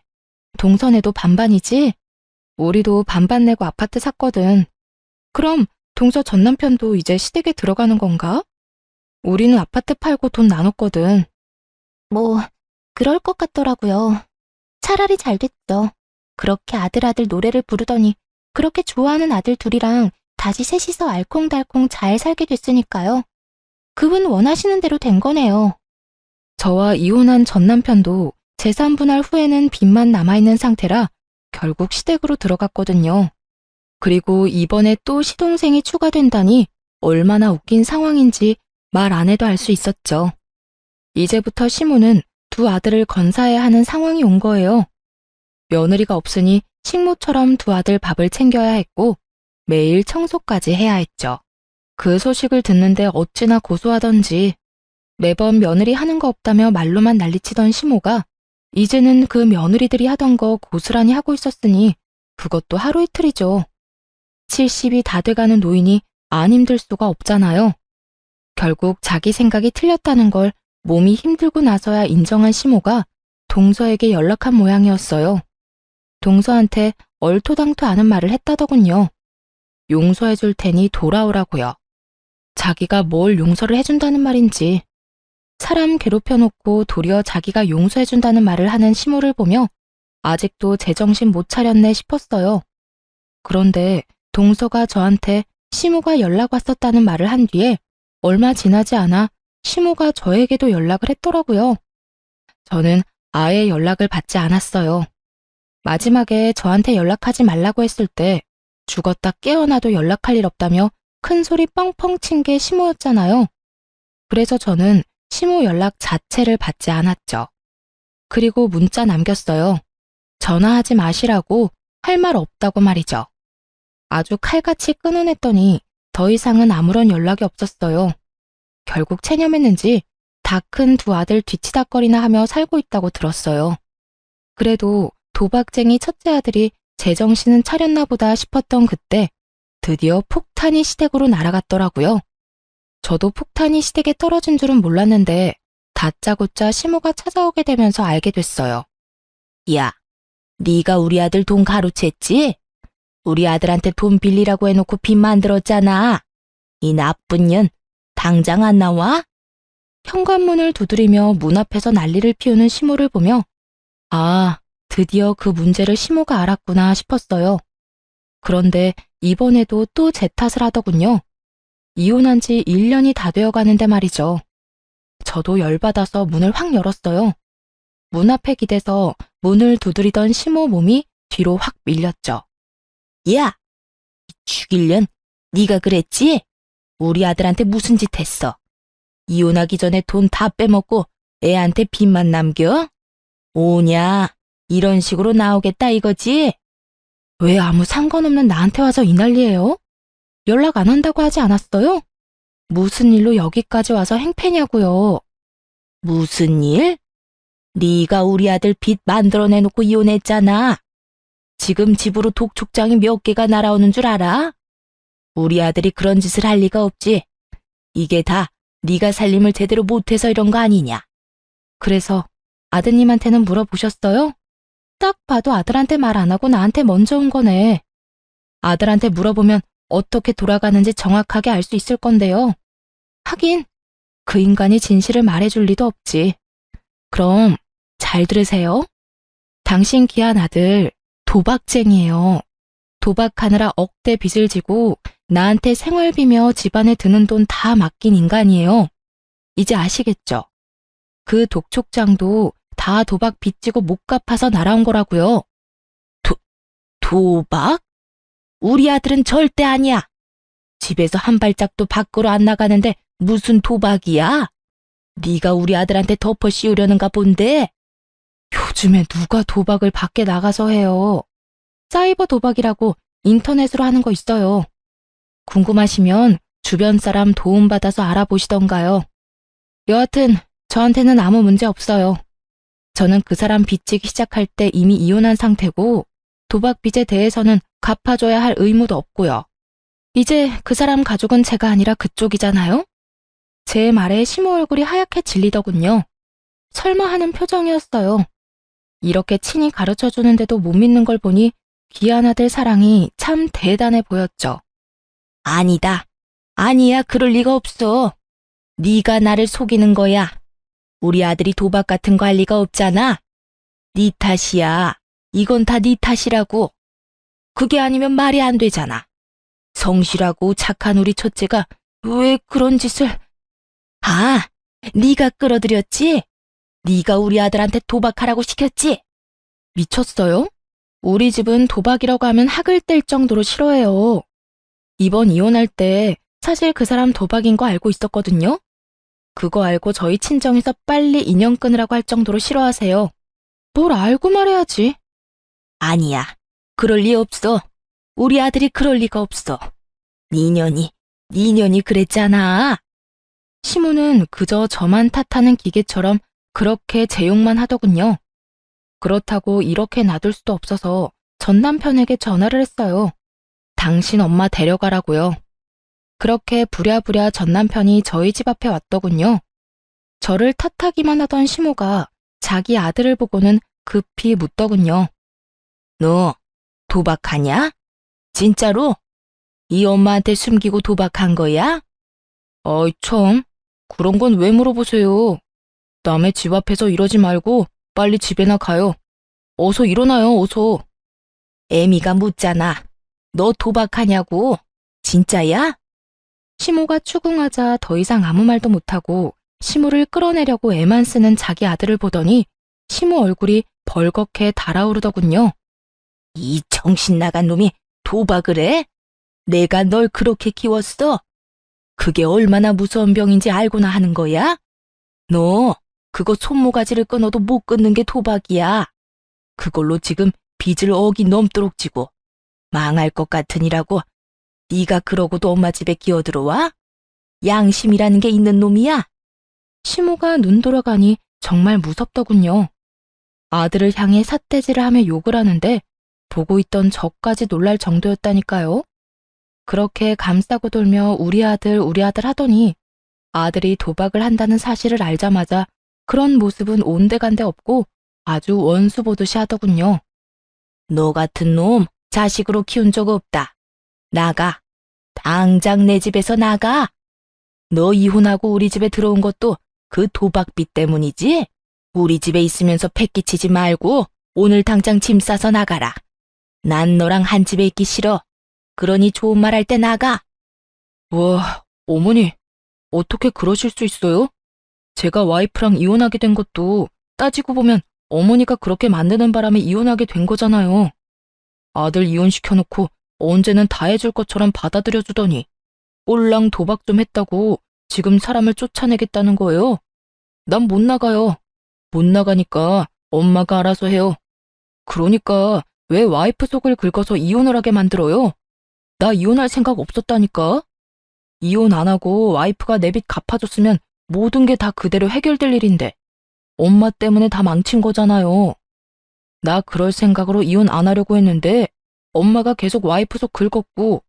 동선에도 반반이지? 우리도 반반 내고 아파트 샀거든. 그럼 동서 전 남편도 이제 시댁에 들어가는 건가? 우리는 아파트 팔고 돈 나눴거든. 뭐 그럴 것 같더라고요. 차라리 잘 됐죠. 그렇게 아들 노래를 부르더니 그렇게 좋아하는 아들 둘이랑 다시 셋이서 알콩달콩 잘 살게 됐으니까요. 그분 원하시는 대로 된 거네요. 저와 이혼한 전 남편도 재산 분할 후에는 빚만 남아있는 상태라 결국 시댁으로 들어갔거든요. 그리고 이번에 또 시동생이 추가된다니 얼마나 웃긴 상황인지 말 안 해도 알 수 있었죠. 이제부터 시모는 두 아들을 건사해야 하는 상황이 온 거예요. 며느리가 없으니 식모처럼 두 아들 밥을 챙겨야 했고 매일 청소까지 해야 했죠. 그 소식을 듣는데 어찌나 고소하던지 매번 며느리 하는 거 없다며 말로만 난리치던 시모가 이제는 그 며느리들이 하던 거 고스란히 하고 있었으니 그것도 하루 이틀이죠. 70이 다 돼가는 노인이 안 힘들 수가 없잖아요. 결국 자기 생각이 틀렸다는 걸 몸이 힘들고 나서야 인정한 시모가 동서에게 연락한 모양이었어요. 동서한테 얼토당토 않은 말을 했다더군요. 용서해줄 테니 돌아오라고요. 자기가 뭘 용서를 해준다는 말인지. 사람 괴롭혀놓고 도리어 자기가 용서해준다는 말을 하는 시모를 보며 아직도 제정신 못 차렸네 싶었어요. 그런데 동서가 저한테 시모가 연락 왔었다는 말을 한 뒤에 얼마 지나지 않아 시모가 저에게도 연락을 했더라고요. 저는 아예 연락을 받지 않았어요. 마지막에 저한테 연락하지 말라고 했을 때 죽었다 깨어나도 연락할 일 없다며 큰 소리 뻥뻥 친 게 시모였잖아요. 그래서 저는 시모 연락 자체를 받지 않았죠. 그리고 문자 남겼어요. 전화하지 마시라고 할 말 없다고 말이죠. 아주 칼같이 끊어냈더니 더 이상은 아무런 연락이 없었어요. 결국 체념했는지 다 큰 두 아들 뒤치다거리나 하며 살고 있다고 들었어요. 그래도 도박쟁이 첫째 아들이 제정신은 차렸나 보다 싶었던 그때 드디어 폭탄이 시댁으로 날아갔더라고요. 저도 폭탄이 시댁에 떨어진 줄은 몰랐는데 다짜고짜 시모가 찾아오게 되면서 알게 됐어요. 야, 네가 우리 아들 돈 가로챘지? 우리 아들한테 돈 빌리라고 해놓고 빚 만들었잖아. 이 나쁜 년, 당장 안 나와? 현관문을 두드리며 문 앞에서 난리를 피우는 시모를 보며 아, 드디어 그 문제를 시모가 알았구나 싶었어요. 그런데 이번에도 또 제 탓을 하더군요. 이혼한 지 1년이 다 되어 가는데 말이죠. 저도 열받아서 문을 확 열었어요. 문 앞에 기대서 문을 두드리던 시모 몸이 뒤로 확 밀렸죠. 야! 죽일년 네가 그랬지? 우리 아들한테 무슨 짓 했어? 이혼하기 전에 돈 다 빼먹고 애한테 빚만 남겨? 오냐? 이런 식으로 나오겠다 이거지? 왜 아무 상관없는 나한테 와서 이 난리예요? 연락 안 한다고 하지 않았어요? 무슨 일로 여기까지 와서 행패냐고요? 무슨 일? 네가 우리 아들 빚 만들어내놓고 이혼했잖아. 지금 집으로 독촉장이 몇 개가 날아오는 줄 알아? 우리 아들이 그런 짓을 할 리가 없지. 이게 다 네가 살림을 제대로 못해서 이런 거 아니냐. 그래서 아드님한테는 물어보셨어요? 딱 봐도 아들한테 말 안 하고 나한테 먼저 온 거네. 아들한테 물어보면 어떻게 돌아가는지 정확하게 알 수 있을 건데요. 하긴 그 인간이 진실을 말해줄 리도 없지. 그럼 잘 들으세요. 당신 귀한 아들 도박쟁이에요. 도박하느라 억대 빚을 지고 나한테 생활비며 집안에 드는 돈 다 맡긴 인간이에요. 이제 아시겠죠? 그 독촉장도 다 도박 빚지고 못 갚아서 날아온 거라고요. 도박? 우리 아들은 절대 아니야. 집에서 한 발짝도 밖으로 안 나가는데 무슨 도박이야? 네가 우리 아들한테 덮어 씌우려는가 본데? 요즘에 누가 도박을 밖에 나가서 해요. 사이버 도박이라고 인터넷으로 하는 거 있어요. 궁금하시면 주변 사람 도움받아서 알아보시던가요. 여하튼 저한테는 아무 문제 없어요. 저는 그 사람 빚지기 시작할 때 이미 이혼한 상태고 도박 빚에 대해서는 갚아줘야 할 의무도 없고요. 이제 그 사람 가족은 제가 아니라 그쪽이잖아요? 제 말에 시모 얼굴이 하얗게 질리더군요. 설마 하는 표정이었어요. 이렇게 친히 가르쳐주는데도 못 믿는 걸 보니 귀한 아들 사랑이 참 대단해 보였죠. 아니다. 아니야, 그럴 리가 없어. 네가 나를 속이는 거야. 우리 아들이 도박 같은 거 할 리가 없잖아. 네 탓이야. 이건 다 네 탓이라고. 그게 아니면 말이 안 되잖아. 성실하고 착한 우리 첫째가 왜 그런 짓을... 아, 네가 끌어들였지? 네가 우리 아들한테 도박하라고 시켰지? 미쳤어요? 우리 집은 도박이라고 하면 학을 뗄 정도로 싫어해요. 이번 이혼할 때 사실 그 사람 도박인 거 알고 있었거든요. 그거 알고 저희 친정에서 빨리 인연 끊으라고 할 정도로 싫어하세요. 뭘 알고 말해야지. 아니야. 그럴 리 없어. 우리 아들이 그럴 리가 없어. 니년이 그랬잖아. 시모는 그저 저만 탓하는 기계처럼 그렇게 제 욕만 하더군요. 그렇다고 이렇게 놔둘 수도 없어서 전 남편에게 전화를 했어요. 당신 엄마 데려가라고요. 그렇게 부랴부랴 전 남편이 저희 집 앞에 왔더군요. 저를 탓하기만 하던 시모가 자기 아들을 보고는 급히 묻더군요. 너 도박하냐? 진짜로? 이 엄마한테 숨기고 도박한 거야? 어이 참, 그런 건 왜 물어보세요? 남의 집 앞에서 이러지 말고 빨리 집에나 가요. 어서 일어나요, 어서. 애미가 묻잖아. 너 도박하냐고? 진짜야? 시모가 추궁하자 더 이상 아무 말도 못하고 시모를 끌어내려고 애만 쓰는 자기 아들을 보더니 시모 얼굴이 벌겋게 달아오르더군요. 이 정신 나간 놈이 도박을 해? 내가 널 그렇게 키웠어? 그게 얼마나 무서운 병인지 알고나 하는 거야? 너 그거 손모가지를 끊어도 못 끊는 게 도박이야. 그걸로 지금 빚을 억이 넘도록 지고 망할 것 같으니라고 네가 그러고도 엄마 집에 기어들어와? 양심이라는 게 있는 놈이야? 시모가 눈 돌아가니 정말 무섭더군요. 아들을 향해 삿대질을 하며 욕을 하는데 보고 있던 저까지 놀랄 정도였다니까요. 그렇게 감싸고 돌며 우리 아들 하더니 아들이 도박을 한다는 사실을 알자마자 그런 모습은 온데간데 없고 아주 원수 보듯이 하더군요. 너 같은 놈 자식으로 키운 적 없다. 나가. 당장 내 집에서 나가. 너 이혼하고 우리 집에 들어온 것도 그 도박빚 때문이지? 우리 집에 있으면서 패기치지 말고 오늘 당장 짐 싸서 나가라. 난 너랑 한 집에 있기 싫어. 그러니 좋은 말 할 때 나가. 와, 어머니, 어떻게 그러실 수 있어요? 제가 와이프랑 이혼하게 된 것도 따지고 보면 어머니가 그렇게 만드는 바람에 이혼하게 된 거잖아요. 아들 이혼시켜놓고 언제는 다 해줄 것처럼 받아들여주더니 꼴랑 도박 좀 했다고 지금 사람을 쫓아내겠다는 거예요. 난 못 나가요. 못 나가니까 엄마가 알아서 해요. 그러니까 왜 와이프 속을 긁어서 이혼을 하게 만들어요? 나 이혼할 생각 없었다니까. 이혼 안 하고 와이프가 내 빚 갚아줬으면 모든 게 다 그대로 해결될 일인데 엄마 때문에 다 망친 거잖아요. 나 그럴 생각으로 이혼 안 하려고 했는데 엄마가 계속 와이프 속 긁었고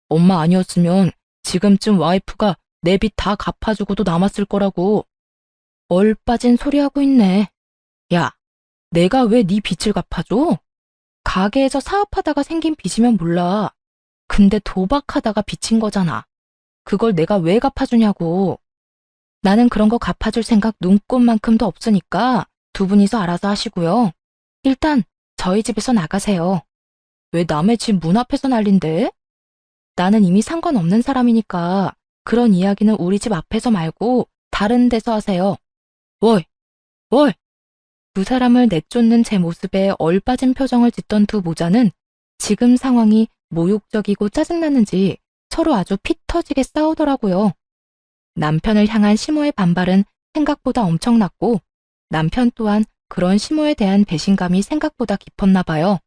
엄마 아니었으면 지금쯤 와이프가 내 빚 다 갚아주고도 남았을 거라고. 얼빠진 소리 하고 있네. 야, 내가 왜 네 빚을 갚아줘? 가게에서 사업하다가 생긴 빚이면 몰라. 근데 도박하다가 빚인 거잖아. 그걸 내가 왜 갚아주냐고. 나는 그런 거 갚아줄 생각 눈꼽만큼도 없으니까 두 분이서 알아서 하시고요. 일단 저희 집에서 나가세요. 왜 남의 집 문 앞에서 난린데? 나는 이미 상관없는 사람이니까 그런 이야기는 우리 집 앞에서 말고 다른 데서 하세요. 월! 월! 두 사람을 내쫓는 제 모습에 얼빠진 표정을 짓던 두 모자는 지금 상황이 모욕적이고 짜증나는지 서로 아주 피 터지게 싸우더라고요. 남편을 향한 시모의 반발은 생각보다 엄청났고 남편 또한 그런 시모에 대한 배신감이 생각보다 깊었나 봐요.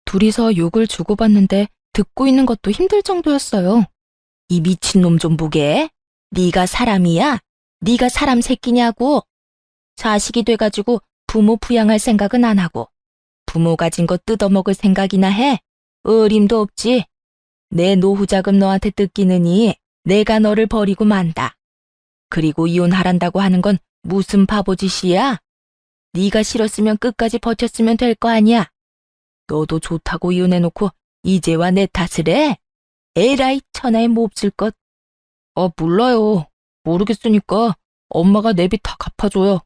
둘이서 욕을 주고받는데 듣고 있는 것도 힘들 정도였어요. 이 미친놈 좀 보게. 네가 사람이야? 네가 사람 새끼냐고. 자식이 돼가지고 부모 부양할 생각은 안 하고 부모 가진 거 뜯어먹을 생각이나 해? 어림도 없지. 내 노후 자금 너한테 뜯기느니 내가 너를 버리고 만다. 그리고 이혼하란다고 하는 건 무슨 바보짓이야? 네가 싫었으면 끝까지 버텼으면 될 거 아니야. 너도 좋다고 이혼해놓고 이제와 내 탓을 해? 에라이 천하에 몹쓸 것. 몰라요. 모르겠으니까 엄마가 내 빚 다 갚아줘요.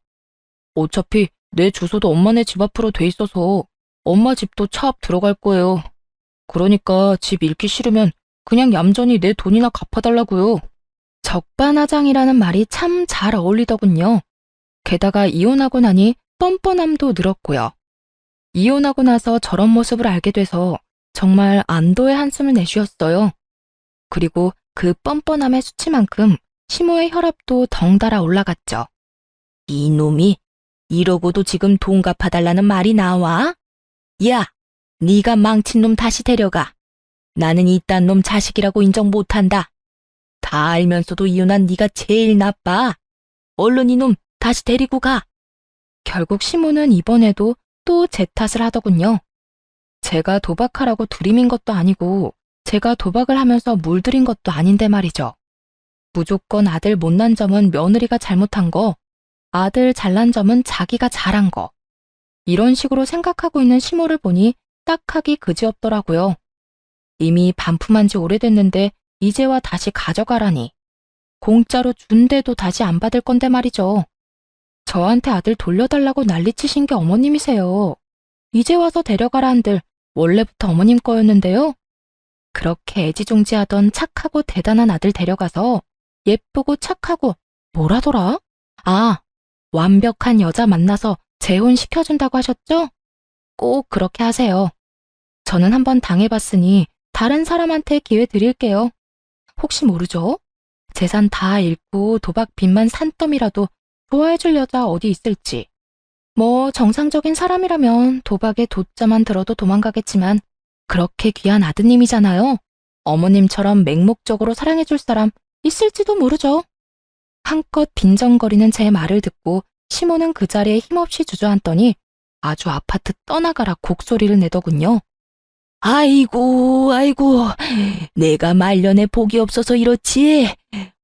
어차피 내 주소도 엄마네 집 앞으로 돼 있어서 엄마 집도 차 앞 들어갈 거예요. 그러니까 집 잃기 싫으면 그냥 얌전히 내 돈이나 갚아달라고요. 적반하장이라는 말이 참 잘 어울리더군요. 게다가 이혼하고 나니 뻔뻔함도 늘었고요. 이혼하고 나서 저런 모습을 알게 돼서 정말 안도의 한숨을 내쉬었어요. 그리고 그 뻔뻔함의 수치만큼 시모의 혈압도 덩달아 올라갔죠. 이놈이 이러고도 지금 돈 갚아달라는 말이 나와? 야, 네가 망친 놈 다시 데려가. 나는 이딴 놈 자식이라고 인정 못한다. 다 알면서도 이혼한 네가 제일 나빠. 얼른 이놈 다시 데리고 가. 결국 시모는 이번에도 또 제 탓을 하더군요. 제가 도박하라고 들이민 것도 아니고 제가 도박을 하면서 물들인 것도 아닌데 말이죠. 무조건 아들 못난 점은 며느리가 잘못한 거, 아들 잘난 점은 자기가 잘한 거. 이런 식으로 생각하고 있는 시모를 보니 딱하기 그지없더라고요. 이미 반품한 지 오래됐는데 이제와 다시 가져가라니. 공짜로 준대도 다시 안 받을 건데 말이죠. 저한테 아들 돌려달라고 난리치신 게 어머님이세요. 이제 와서 데려가라 한들 원래부터 어머님 거였는데요. 그렇게 애지중지하던 착하고 대단한 아들 데려가서 예쁘고 착하고 뭐라더라? 완벽한 여자 만나서 재혼시켜준다고 하셨죠? 꼭 그렇게 하세요. 저는 한번 당해봤으니 다른 사람한테 기회 드릴게요. 혹시 모르죠? 재산 다 잃고 도박 빚만 산더미라도 좋아해줄 여자 어디 있을지. 정상적인 사람이라면 도박에 도자만 들어도 도망가겠지만 그렇게 귀한 아드님이잖아요. 어머님처럼 맹목적으로 사랑해줄 사람 있을지도 모르죠. 한껏 빈정거리는 제 말을 듣고 시모는 그 자리에 힘없이 주저앉더니 아주 아파트 떠나가라 곡소리를 내더군요. 아이고, 내가 말년에 복이 없어서 이렇지.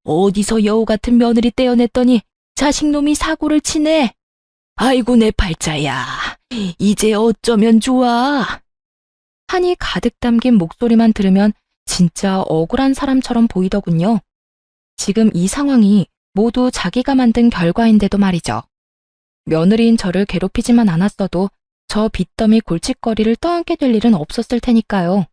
어디서 여우 같은 며느리 떼어냈더니 자식놈이 사고를 치네. 아이고 내 팔자야. 이제 어쩌면 좋아. 한이 가득 담긴 목소리만 들으면 진짜 억울한 사람처럼 보이더군요. 지금 이 상황이 모두 자기가 만든 결과인데도 말이죠. 며느리인 저를 괴롭히지만 않았어도 저 빚더미 골칫거리를 떠안게 될 일은 없었을 테니까요.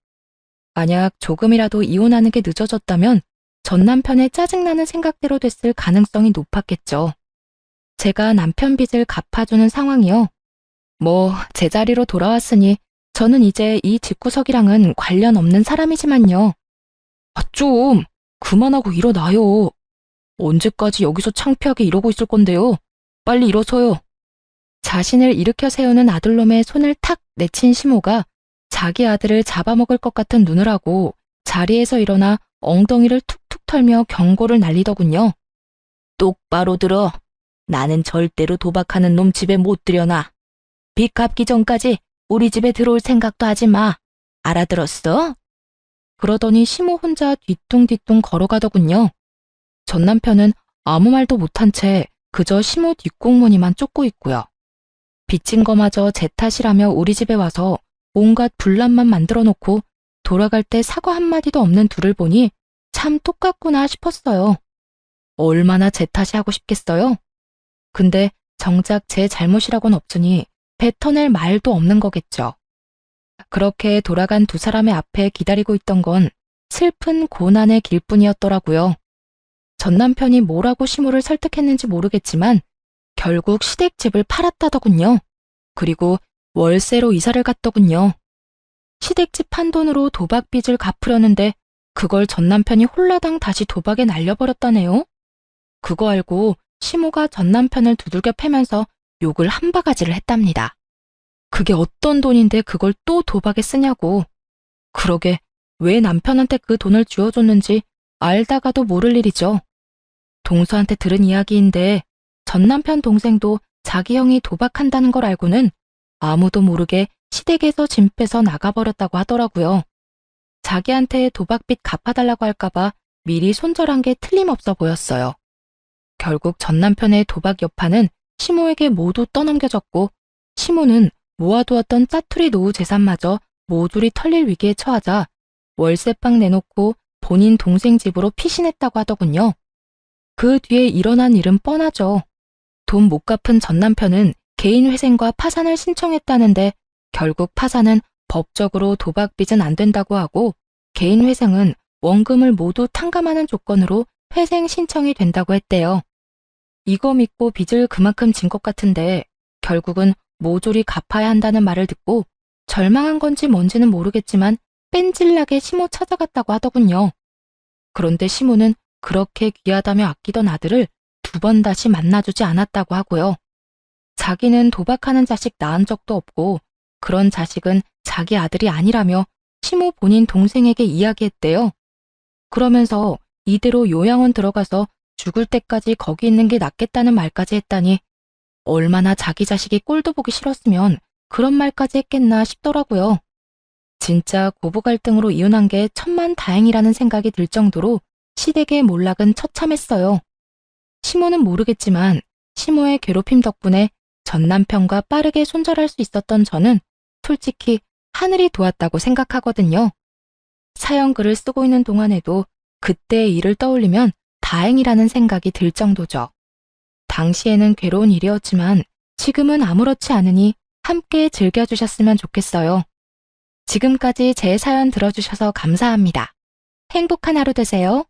만약 조금이라도 이혼하는 게 늦어졌다면 전 남편의 짜증나는 생각대로 됐을 가능성이 높았겠죠. 제가 남편 빚을 갚아주는 상황이요. 제자리로 돌아왔으니 저는 이제 이 집구석이랑은 관련 없는 사람이지만요. 좀 그만하고 일어나요. 언제까지 여기서 창피하게 이러고 있을 건데요. 빨리 일어서요. 자신을 일으켜 세우는 아들놈의 손을 탁 내친 시모가 자기 아들을 잡아먹을 것 같은 눈을 하고 자리에서 일어나 엉덩이를 툭툭 털며 경고를 날리더군요. 똑바로 들어. 나는 절대로 도박하는 놈 집에 못 들여놔. 빚 갚기 전까지 우리 집에 들어올 생각도 하지 마. 알아들었어? 그러더니 시모 혼자 뒤뚱뒤뚱 걸어가더군요. 전 남편은 아무 말도 못한 채 그저 시모 뒷공무니만 쫓고 있고요. 빚진 거마저 제 탓이라며 우리 집에 와서 온갖 분란만 만들어 놓고 돌아갈 때 사과 한마디도 없는 둘을 보니 참 똑같구나 싶었어요. 얼마나 제 탓이 하고 싶겠어요? 근데 정작 제 잘못이라고는 없으니 뱉어낼 말도 없는 거겠죠. 그렇게 돌아간 두 사람의 앞에 기다리고 있던 건 슬픈 고난의 길뿐이었더라고요. 전 남편이 뭐라고 시모를 설득했는지 모르겠지만 결국 시댁집을 팔았다더군요. 그리고 월세로 이사를 갔더군요. 시댁집 판 돈으로 도박 빚을 갚으려는데 그걸 전 남편이 홀라당 다시 도박에 날려버렸다네요. 그거 알고 시모가 전 남편을 두들겨 패면서 욕을 한 바가지를 했답니다. 그게 어떤 돈인데 그걸 또 도박에 쓰냐고. 그러게 왜 남편한테 그 돈을 쥐어줬는지 알다가도 모를 일이죠. 동서한테 들은 이야기인데 전 남편 동생도 자기 형이 도박한다는 걸 알고는 아무도 모르게 시댁에서 짐 빼서 나가버렸다고 하더라고요. 자기한테 도박빚 갚아달라고 할까봐 미리 손절한 게 틀림없어 보였어요. 결국 전 남편의 도박 여파는 시모에게 모두 떠넘겨졌고 시모는 모아두었던 짜투리 노후 재산마저 모조리 털릴 위기에 처하자 월세방 내놓고 본인 동생 집으로 피신했다고 하더군요. 그 뒤에 일어난 일은 뻔하죠. 돈 못 갚은 전 남편은 개인회생과 파산을 신청했다는데 결국 파산은 법적으로 도박빚은 안 된다고 하고 개인회생은 원금을 모두 탕감하는 조건으로 회생 신청이 된다고 했대요. 이거 믿고 빚을 그만큼 진 것 같은데 결국은 모조리 갚아야 한다는 말을 듣고 절망한 건지 뭔지는 모르겠지만 뺀질나게 시모 찾아갔다고 하더군요. 그런데 시모는 그렇게 귀하다며 아끼던 아들을 두 번 다시 만나주지 않았다고 하고요. 자기는 도박하는 자식 낳은 적도 없고 그런 자식은 자기 아들이 아니라며 시모 본인 동생에게 이야기했대요. 그러면서 이대로 요양원 들어가서 죽을 때까지 거기 있는 게 낫겠다는 말까지 했다니 얼마나 자기 자식이 꼴도 보기 싫었으면 그런 말까지 했겠나 싶더라고요. 진짜 고부 갈등으로 이혼한 게 천만다행이라는 생각이 들 정도로 시댁의 몰락은 처참했어요. 시모는 모르겠지만 시모의 괴롭힘 덕분에 전 남편과 빠르게 손절할 수 있었던 저는 솔직히 하늘이 도왔다고 생각하거든요. 사연 글을 쓰고 있는 동안에도 그때의 일을 떠올리면 다행이라는 생각이 들 정도죠. 당시에는 괴로운 일이었지만 지금은 아무렇지 않으니 함께 즐겨주셨으면 좋겠어요. 지금까지 제 사연 들어주셔서 감사합니다. 행복한 하루 되세요.